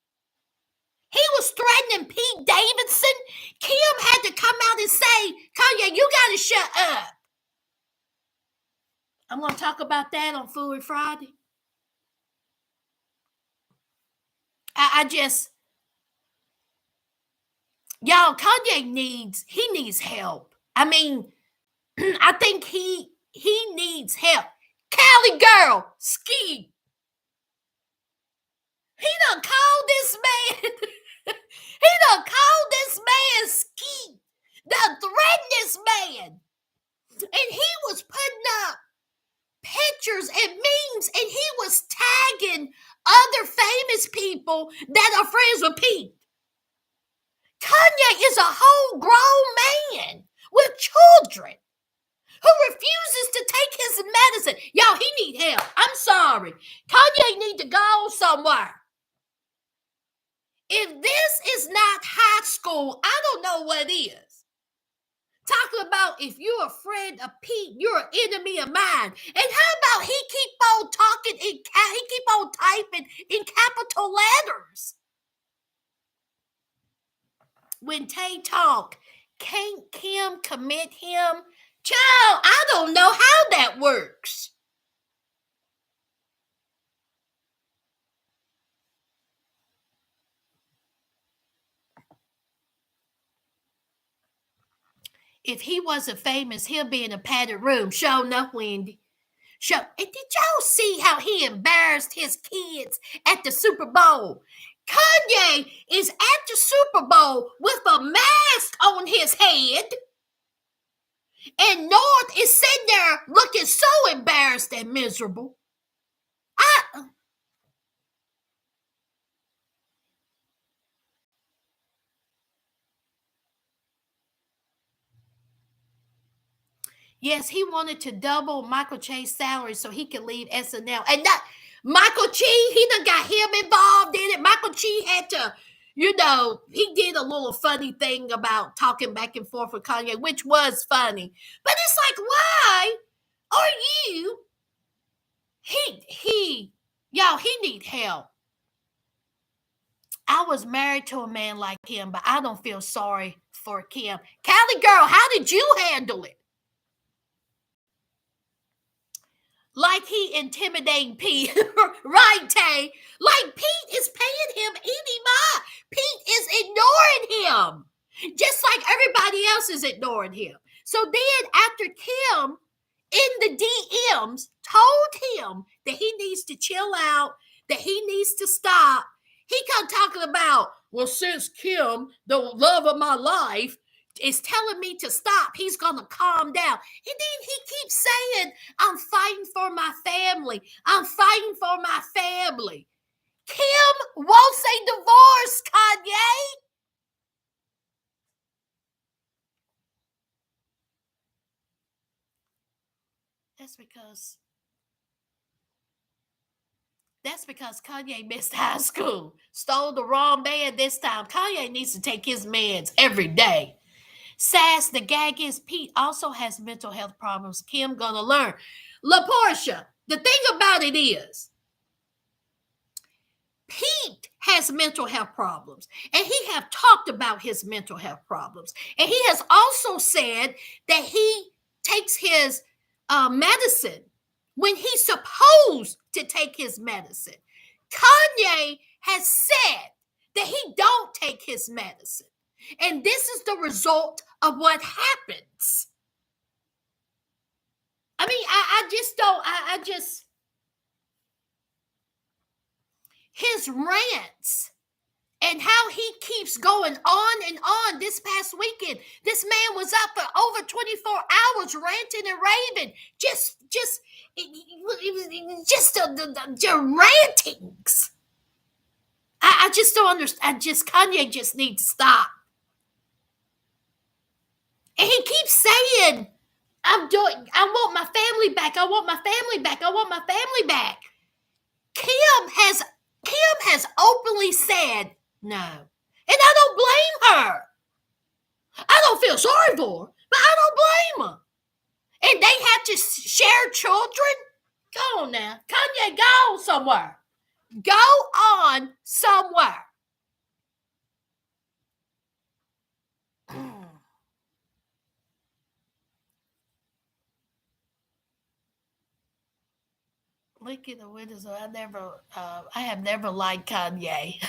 He was threatening Pete Davidson. Kim had to come out and say, Kanye, you got to shut up. I'm going to talk about that on Foolery Friday. Y'all, Kanye needs help. I mean, I think he needs help. Cali girl, ski. He done called this man. He done called this man ski. Done threatened this man. And he was putting up pictures and memes, and he was tagging other famous people that are friends with Pete. Kanye is a whole grown man with children who refuses to take his medicine. Y'all, he need help. I'm sorry. Kanye need to go somewhere. If this is not high school, I don't know what is. Talking about if you're a friend of Pete, you're an enemy of mine. And how about he keep on talking he keep on typing in capital letters? When Tay talk, can't Kim commit him? Child, I don't know how that works. If he wasn't famous, he'll be in a padded room. Show enough, Wendy. Show. And did y'all see how he embarrassed his kids at the Super Bowl? Kanye is at the Super Bowl with a mask on his head. And North is sitting there looking so embarrassed and miserable. I Yes, he wanted to double Michael Che's salary so he could leave SNL. And that Michael Che, he done got him involved in it. Michael Che had to, he did a little funny thing about talking back and forth with Kanye, which was funny. But it's like, why are you? He, y'all, he need help. I was married to a man like him, but I don't feel sorry for Kim. Callie girl, how did you handle it? Like he intimidating Pete, right, Tay? Like Pete is paying him any mind. Pete is ignoring him, just like everybody else is ignoring him. So then, after Kim in the DMs told him that he needs to chill out, that he needs to stop, he come talking about, well, since Kim, the love of my life, is telling me to stop, he's gonna calm down. And then he keeps saying, I'm fighting for my family. I'm fighting for my family. Kim wants a divorce, Kanye. That's because that's because Kanye missed high school. Stole the wrong man this time. Kanye needs to take his meds every day. Sass, the gag is Pete also has mental health problems. Kim gonna learn. LaPortia, the thing about it is, Pete has mental health problems, and he have talked about his mental health problems, and he has also said that he takes his medicine when he's supposed to take his medicine. Kanye has said that he don't take his medicine, and this is the result of what happens. I mean, I just don't. I just his rants and how he keeps going on and on. This past weekend, this man was up for over 24 hours ranting and raving. Just the rantings. I just don't understand. Kanye just needs to stop. And he keeps saying, I want my family back. I want my family back. I want my family back. Kim has openly said no. And I don't blame her. I don't feel sorry for her, but I don't blame her. And they have to share children? Go on now. Kanye, go on somewhere. Go on somewhere. Look at the windows. I have never liked Kanye.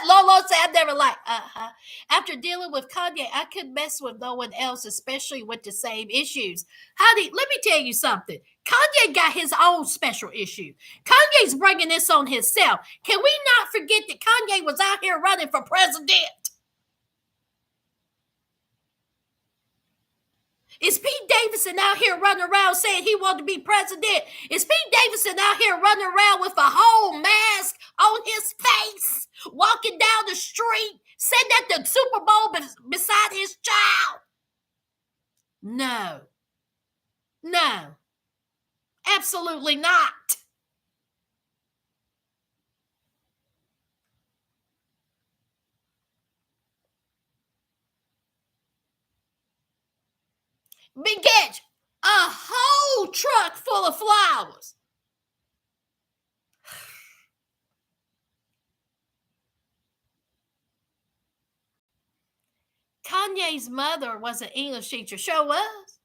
Lolo said, I've never liked. After dealing with Kanye, I couldn't mess with no one else, especially with the same issues. Honey, let me tell you something. Kanye got his own special issue. Kanye's bringing this on himself. Can we not forget that Kanye was out here running for president? Is Pete Davidson out here running around saying he wanted to be president? Is Pete Davidson out here running around with a whole mask on his face, walking down the street, sitting at the Super Bowl beside his child? No. No. Absolutely not. Big Edge, a whole truck full of flowers. Kanye's mother was an English teacher. Sure was.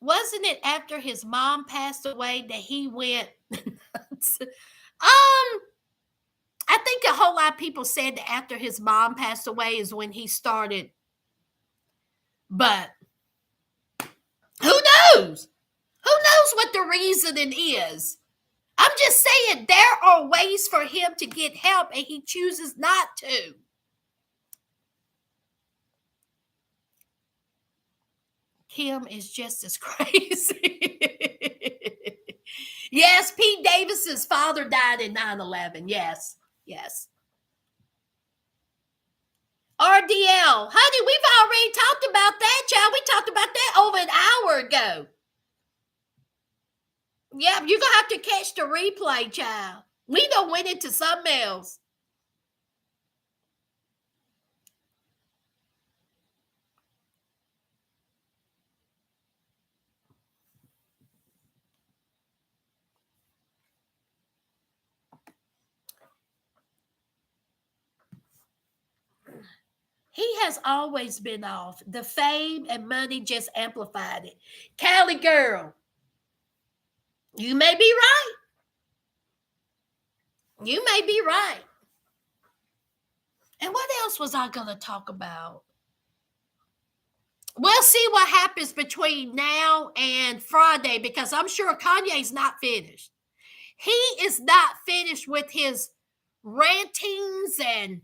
Wasn't it after his mom passed away that he went? I think a whole lot of people said that after his mom passed away is when he started. But who knows? Who knows what the reasoning is? I'm just saying there are ways for him to get help and he chooses not to. Kim is just as crazy. Yes, Pete Davidson's father died in 9/11. Yes, yes. RDL. Honey, we've already talked about that, child. We talked about that over an hour ago. Yeah, you're going to have to catch the replay, child. We done went into something else. He has always been off. The fame and money just amplified it. Cali girl, you may be right. You may be right. And what else was I going to talk about? We'll see what happens between now and Friday because I'm sure Kanye's not finished. He is not finished with his rantings and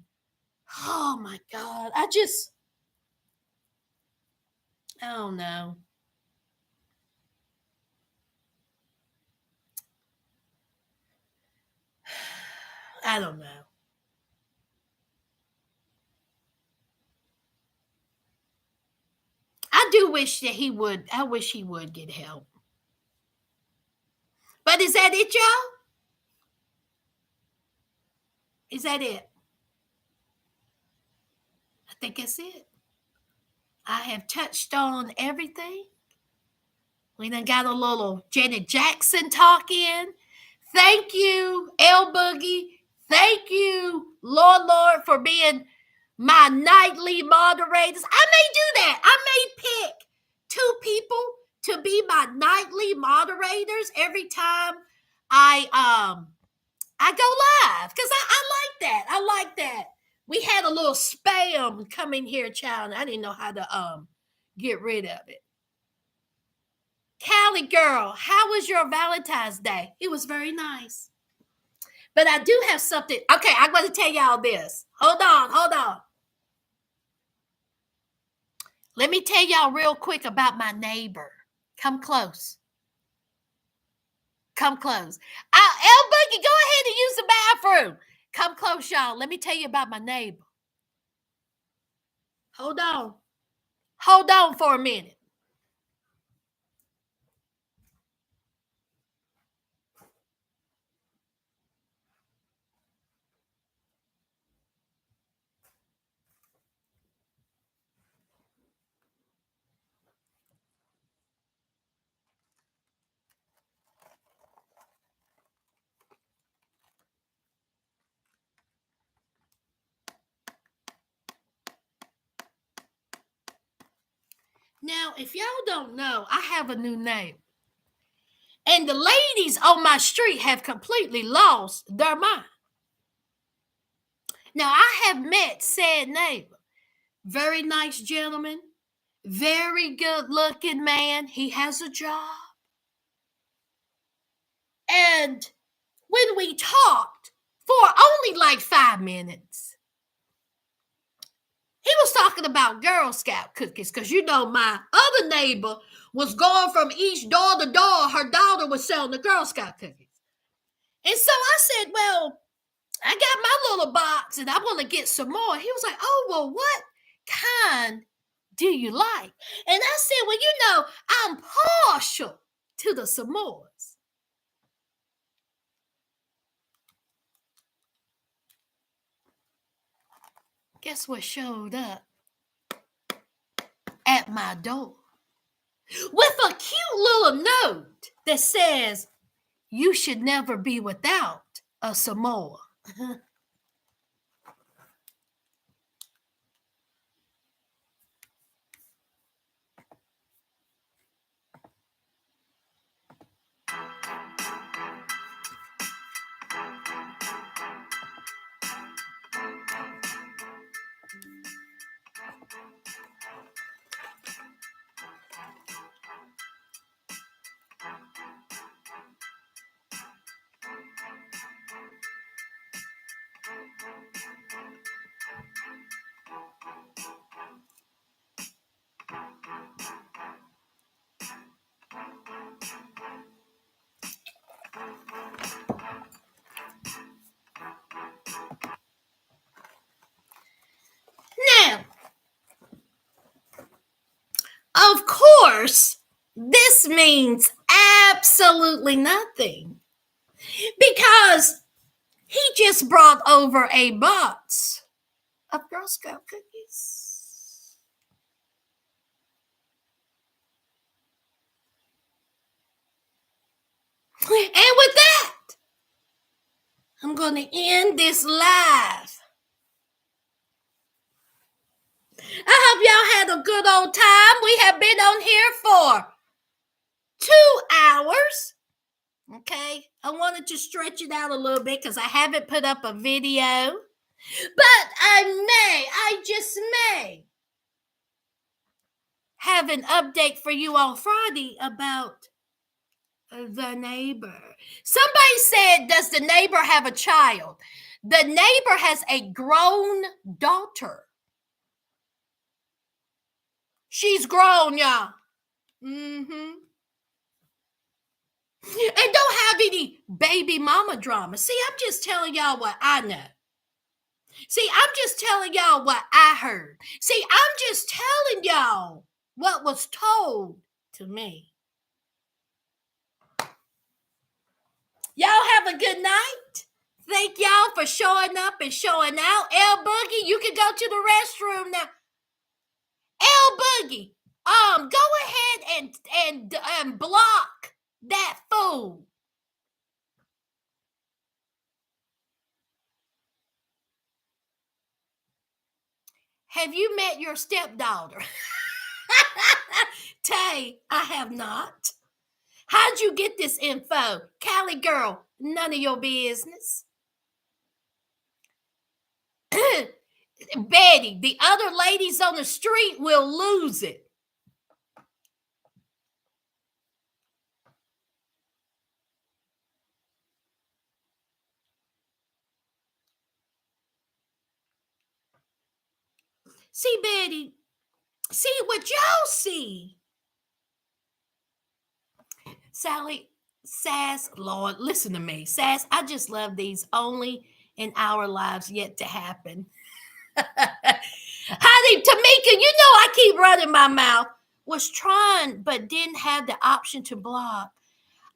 oh my God. I don't know. I don't know. I do wish that he would. I wish he would get help. But is that it, y'all? Is that it? I think that's it. I have touched on everything. We done got a little Janet Jackson talk in. Thank you, L Boogie. Thank you, Lord, for being my nightly moderators. I may do that. I may pick two people to be my nightly moderators every time I go live because I like that. I like that. We had a little spam come in here, child. I didn't know how to get rid of it. Callie girl, how was your Valentine's Day? It was very nice. But I do have something. Okay, I'm going to tell y'all this. Hold on. Let me tell y'all real quick about my neighbor. Come close. Come close. El Boogie, go ahead and use the bathroom. Come close, y'all. Let me tell you about my neighbor. Hold on. Hold on for a minute. Now, if y'all don't know, I have a new name. And the ladies on my street have completely lost their mind. Now, I have met said neighbor. Very nice gentleman. Very good looking man. He has a job. And when we talked for only like 5 minutes, he was talking about Girl Scout cookies because you know my other neighbor was going from each door to door. Her daughter was selling the Girl Scout cookies. And so I said, well, I got my little box and I want to get some more. He was like, oh, well, what kind do you like? And I said, well, you know, I'm partial to the s'mores. Guess what showed up at my door? With a cute little note that says, you should never be without a s'more. course, this means absolutely nothing because he just brought over a box of Girl Scout cookies. And with that, I'm going to end this live. I hope y'all had a good old time. We have been on here for 2 hours. Okay, I wanted to stretch it out a little bit because I haven't put up a video, but I just may have an update for you on Friday about the neighbor. Somebody said, does the neighbor have a child? The neighbor has a grown daughter. She's grown, y'all. Mm-hmm. And don't have any baby mama drama. See, I'm just telling y'all what I know. See, I'm just telling y'all what I heard. See, I'm just telling y'all what was told to me. Y'all have a good night. Thank y'all for showing up and showing out. L Boogie, you can go to the restroom now. L Boogie, go ahead and block that fool. Have you met your stepdaughter? Tay, I have not. How'd you get this info? Cali girl, none of your business. Betty, the other ladies on the street will lose it. See, Betty, see what y'all see. Sally, Sass, Lord, listen to me. Sass, I just love these only in our lives yet to happen. Honey, Tamika, you know I keep running my mouth. Was trying, but didn't have the option to block.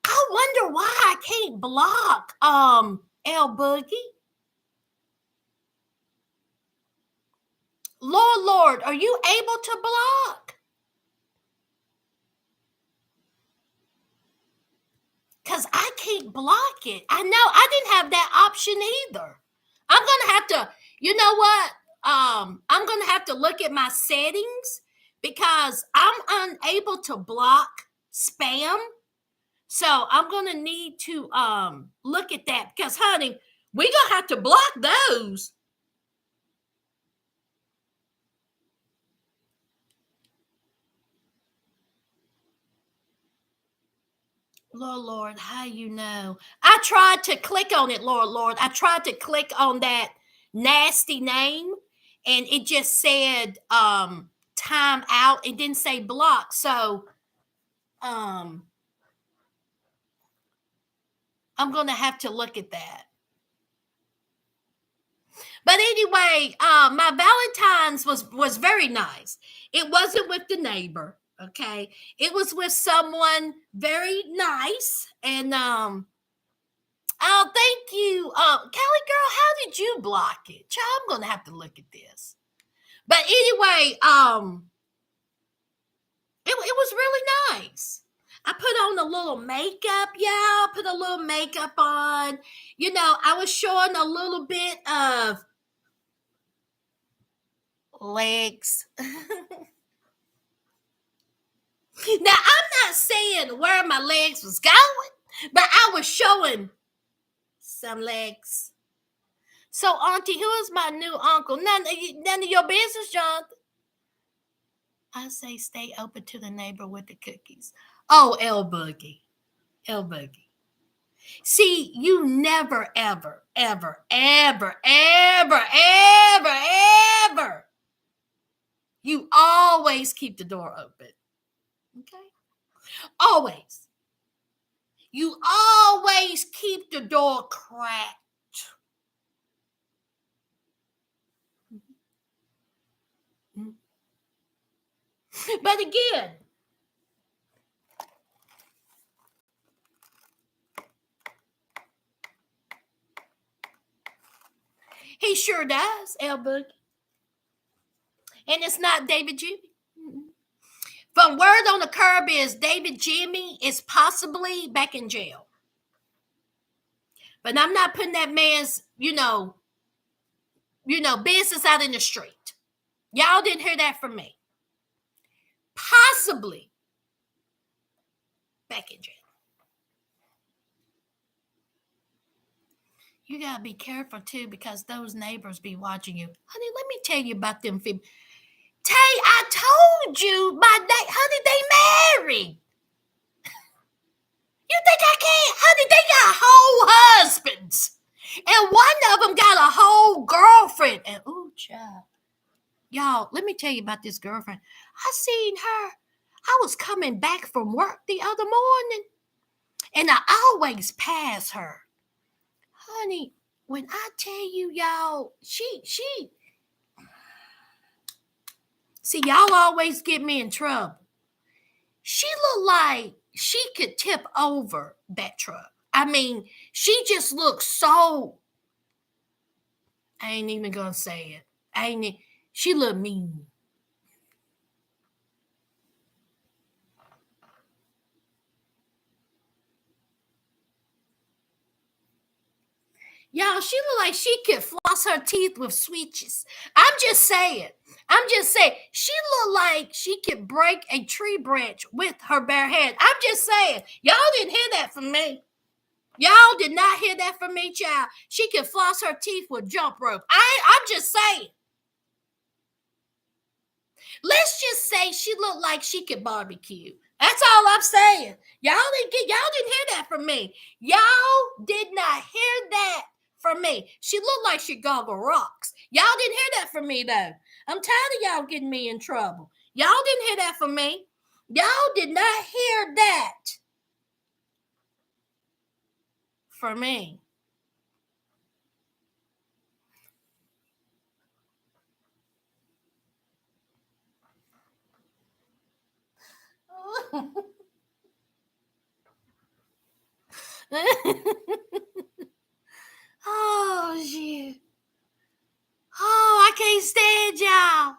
I wonder why I can't block L Boogie. Lord, are you able to block? Because I can't block it. I know I didn't have that option either. I'm gonna have to, you know what? I'm gonna have to look at my settings because I'm unable to block spam. So I'm gonna need to look at that because honey, we're gonna have to block those. Lord, how you know? I tried to click on it, Lord. I tried to click on that nasty name and it just said time out. It didn't say block. So I'm gonna have to look at that. But anyway, my Valentine's was very nice. It wasn't with the neighbor, okay? It was with someone very nice, and oh, thank you, Kelly girl. How did you block it? Child, I'm gonna have to look at this. But anyway, it was really nice. I put on a little makeup, y'all. Put a little makeup on. You know, I was showing a little bit of legs. Now, I'm not saying where my legs was going, but I was showing some legs. So, Auntie, who is my new uncle? None of your business, Jonathan. I say stay open to the neighbor with the cookies. Oh, L Boogie. L Boogie. See, you never, ever, ever, ever, ever, ever, ever. You always keep the door open. Okay? Always. You always keep the door cracked. But again, He sure does, El Boogie. And it's not David Jimmy. From word on the curb is David Jimmy is possibly back in jail. But I'm not putting that man's, business out in the street. Y'all didn't hear that from me. Possibly back in jail. You gotta be careful too, because those neighbors be watching you. Honey, let me tell you about them. Tay, I told you honey, they married. You think I can't? Honey, they got whole husbands. And one of them got a whole girlfriend. And ooh, child. Y'all, let me tell you about this girlfriend. I seen her. I was coming back from work the other morning, and I always pass her. Honey, when I tell you, y'all, she see, y'all always get me in trouble. She looked like she could tip over that truck. I mean, she just looks so, I ain't even gonna say it. She looked mean. Y'all, she looked like she could floss her teeth with switches. I'm just saying. She looked like she could break a tree branch with her bare hand. I'm just saying. Y'all didn't hear that from me. Y'all did not hear that from me, child. She could floss her teeth with jump rope. I'm just saying. Let's just say she looked like she could barbecue. That's all I'm saying. Y'all didn't hear that from me. Y'all did not hear that from me. She looked like she goggled rocks. Y'all didn't hear that from me, though. I'm tired of y'all getting me in trouble. Y'all didn't hear that from me. Y'all did not hear that from me. Oh, shit. Oh, I can't stand y'all.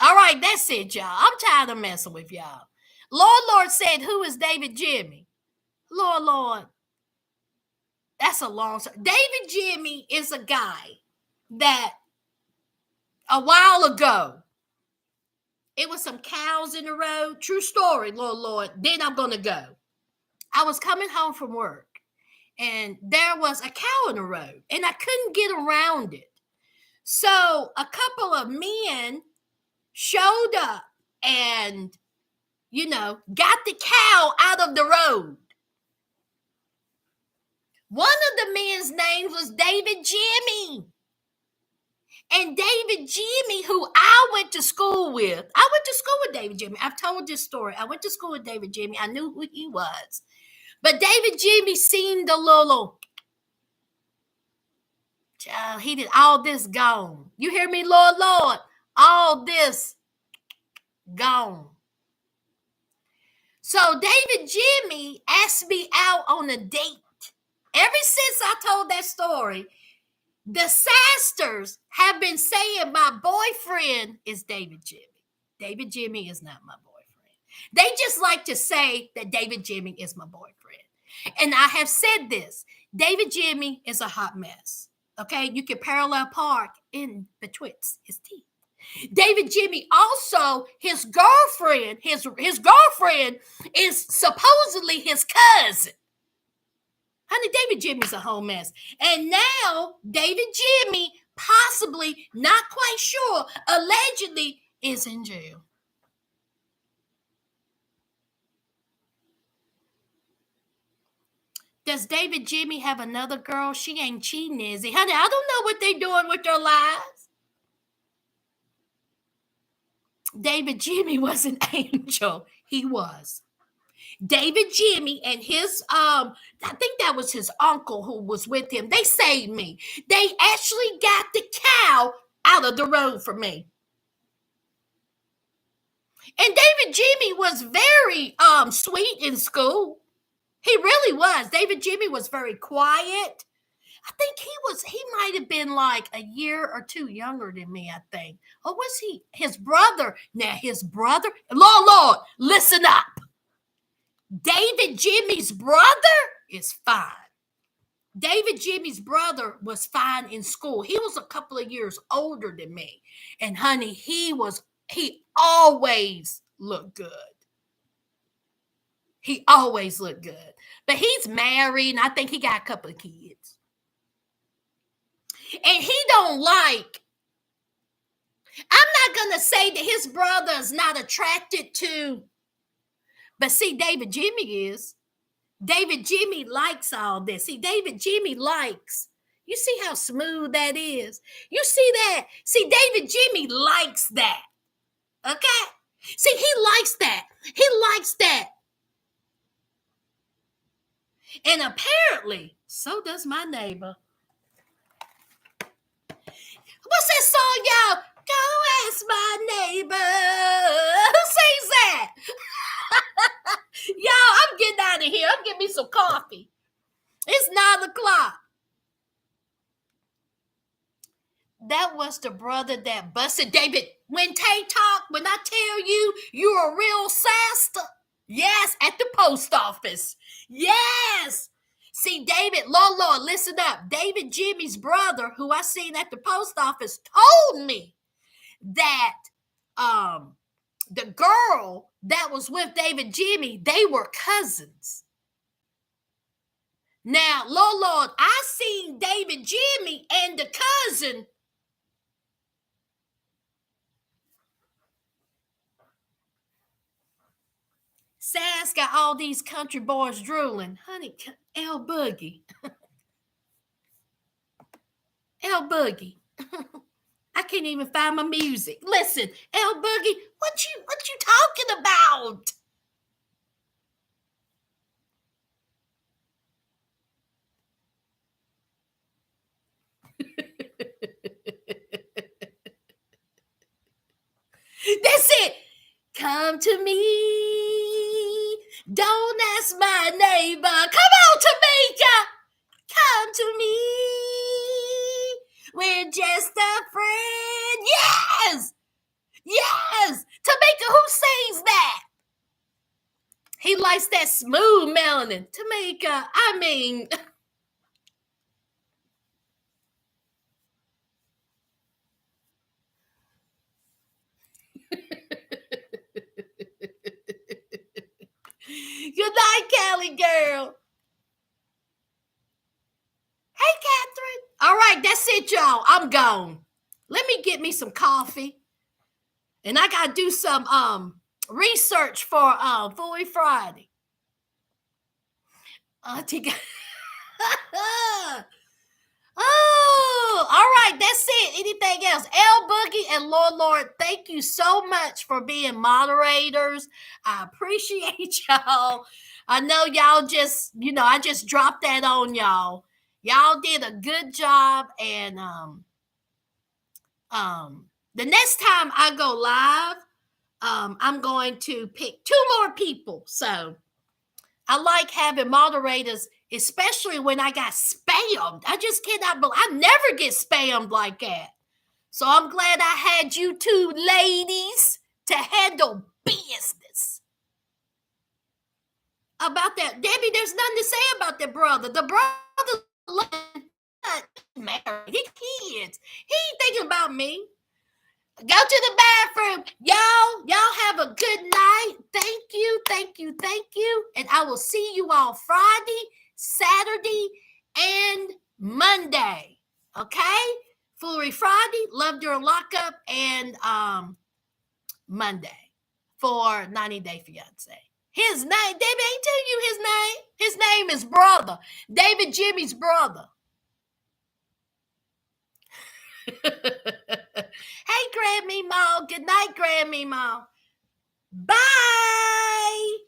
All right, that's it, y'all. I'm tired of messing with y'all. Lord said, who is David Jimmy? Lord. That's a long story. David Jimmy is a guy that a while ago, it was some cows in the road. True story, Lord. Then I'm going to go. I was coming home from work, and there was a cow in the road, and I couldn't get around it. So a couple of men showed up and, got the cow out of the road. One of the men's names was David Jimmy. And David Jimmy, who I went to school with, David Jimmy. I've told this story. I went to school with David Jimmy. I knew who he was. But David Jimmy seemed a little, child, he did all this gone. You hear me, Lord? All this gone. So David Jimmy asked me out on a date. Ever since I told that story, the Sasters have been saying my boyfriend is David Jimmy. David Jimmy is not my boyfriend. They just like to say that David Jimmy is my boyfriend. And I have said this. David Jimmy is a hot mess. Okay? You can parallel park in betwixt his teeth. David Jimmy also, his girlfriend is supposedly his cousin. Honey, David Jimmy's a whole mess. And now David Jimmy, possibly, not quite sure, allegedly is in jail. Does David Jimmy have another girl? She ain't cheating, is he? Honey, I don't know what they're doing with their lives. David Jimmy was an angel. He was. David Jimmy and his I think that was his uncle who was with him. They saved me. They actually got the cow out of the road for me. And David Jimmy was very sweet in school. He really was. David Jimmy was very quiet. I think he might have been like a year or two younger than me, I think. Or was he his brother? Now his brother, Lord, listen up. David Jimmy's brother is fine. David Jimmy's brother was fine in school. He was a couple of years older than me. And honey, he always looked good. He always looked good. But he's married, and I think he got a couple of kids. And he don't like, I'm not going to say that his brother is not attracted to, but see, David Jimmy is. David Jimmy likes all this. See, David Jimmy likes. You see how smooth that is? You see that? See, David Jimmy likes that. Okay? See, he likes that. He likes that. And apparently, so does my neighbor. What's that song, y'all? Go ask my neighbor. Who sings that? Y'all, I'm getting out of here. I'm getting me some coffee. It's 9:00. That was the brother that busted David. When Tay talk, when I tell you you're a real saster. Yes, at the post office. Yes. See, David, Lord, listen up. David Jimmy's brother, who I seen at the post office, told me that the girl that was with David Jimmy, they were cousins. Now, Lord, I seen David Jimmy and the cousin. Sass got all these country boys drooling. Honey, L Boogie. L Boogie. I can't even find my music. Listen, L Boogie, what you talking about? That's it. Come to me. Don't ask my neighbor. Come on, Tamika. Come to me. We're just a friend. Yes. Yes. Tamika, who sings that? He likes that smooth melanin. Tamika, I mean. Good night, Callie girl. Hey, Catherine. All right, that's it, y'all. I'm gone. Let me get me some coffee. And I gotta do some research for Fully Friday. Oh, all right, that's it. Anything else? L Boogie and Lord, thank you so much for being moderators. I appreciate y'all. I know y'all just, I just dropped that on y'all. Y'all did a good job, and the next time I go live, I'm going to pick 2 more people. So I like having moderators, especially when I got spammed. I just cannot believe I never get spammed like that. So I'm glad I had you 2 ladies to handle business about that. Debbie, there's nothing to say about that brother. The brother married. He kids. He ain't thinking about me. Go to the bathroom. Y'all have a good night. Thank you. And I will see you all Friday, Saturday, and Monday. Okay? Foolery Friday, Love During Lockup, and Monday for 90 Day Fiance. His name, David ain't tell you his name. His name is brother. David Jimmy's brother. Hey, Grandma. Good night, Grandma. Bye.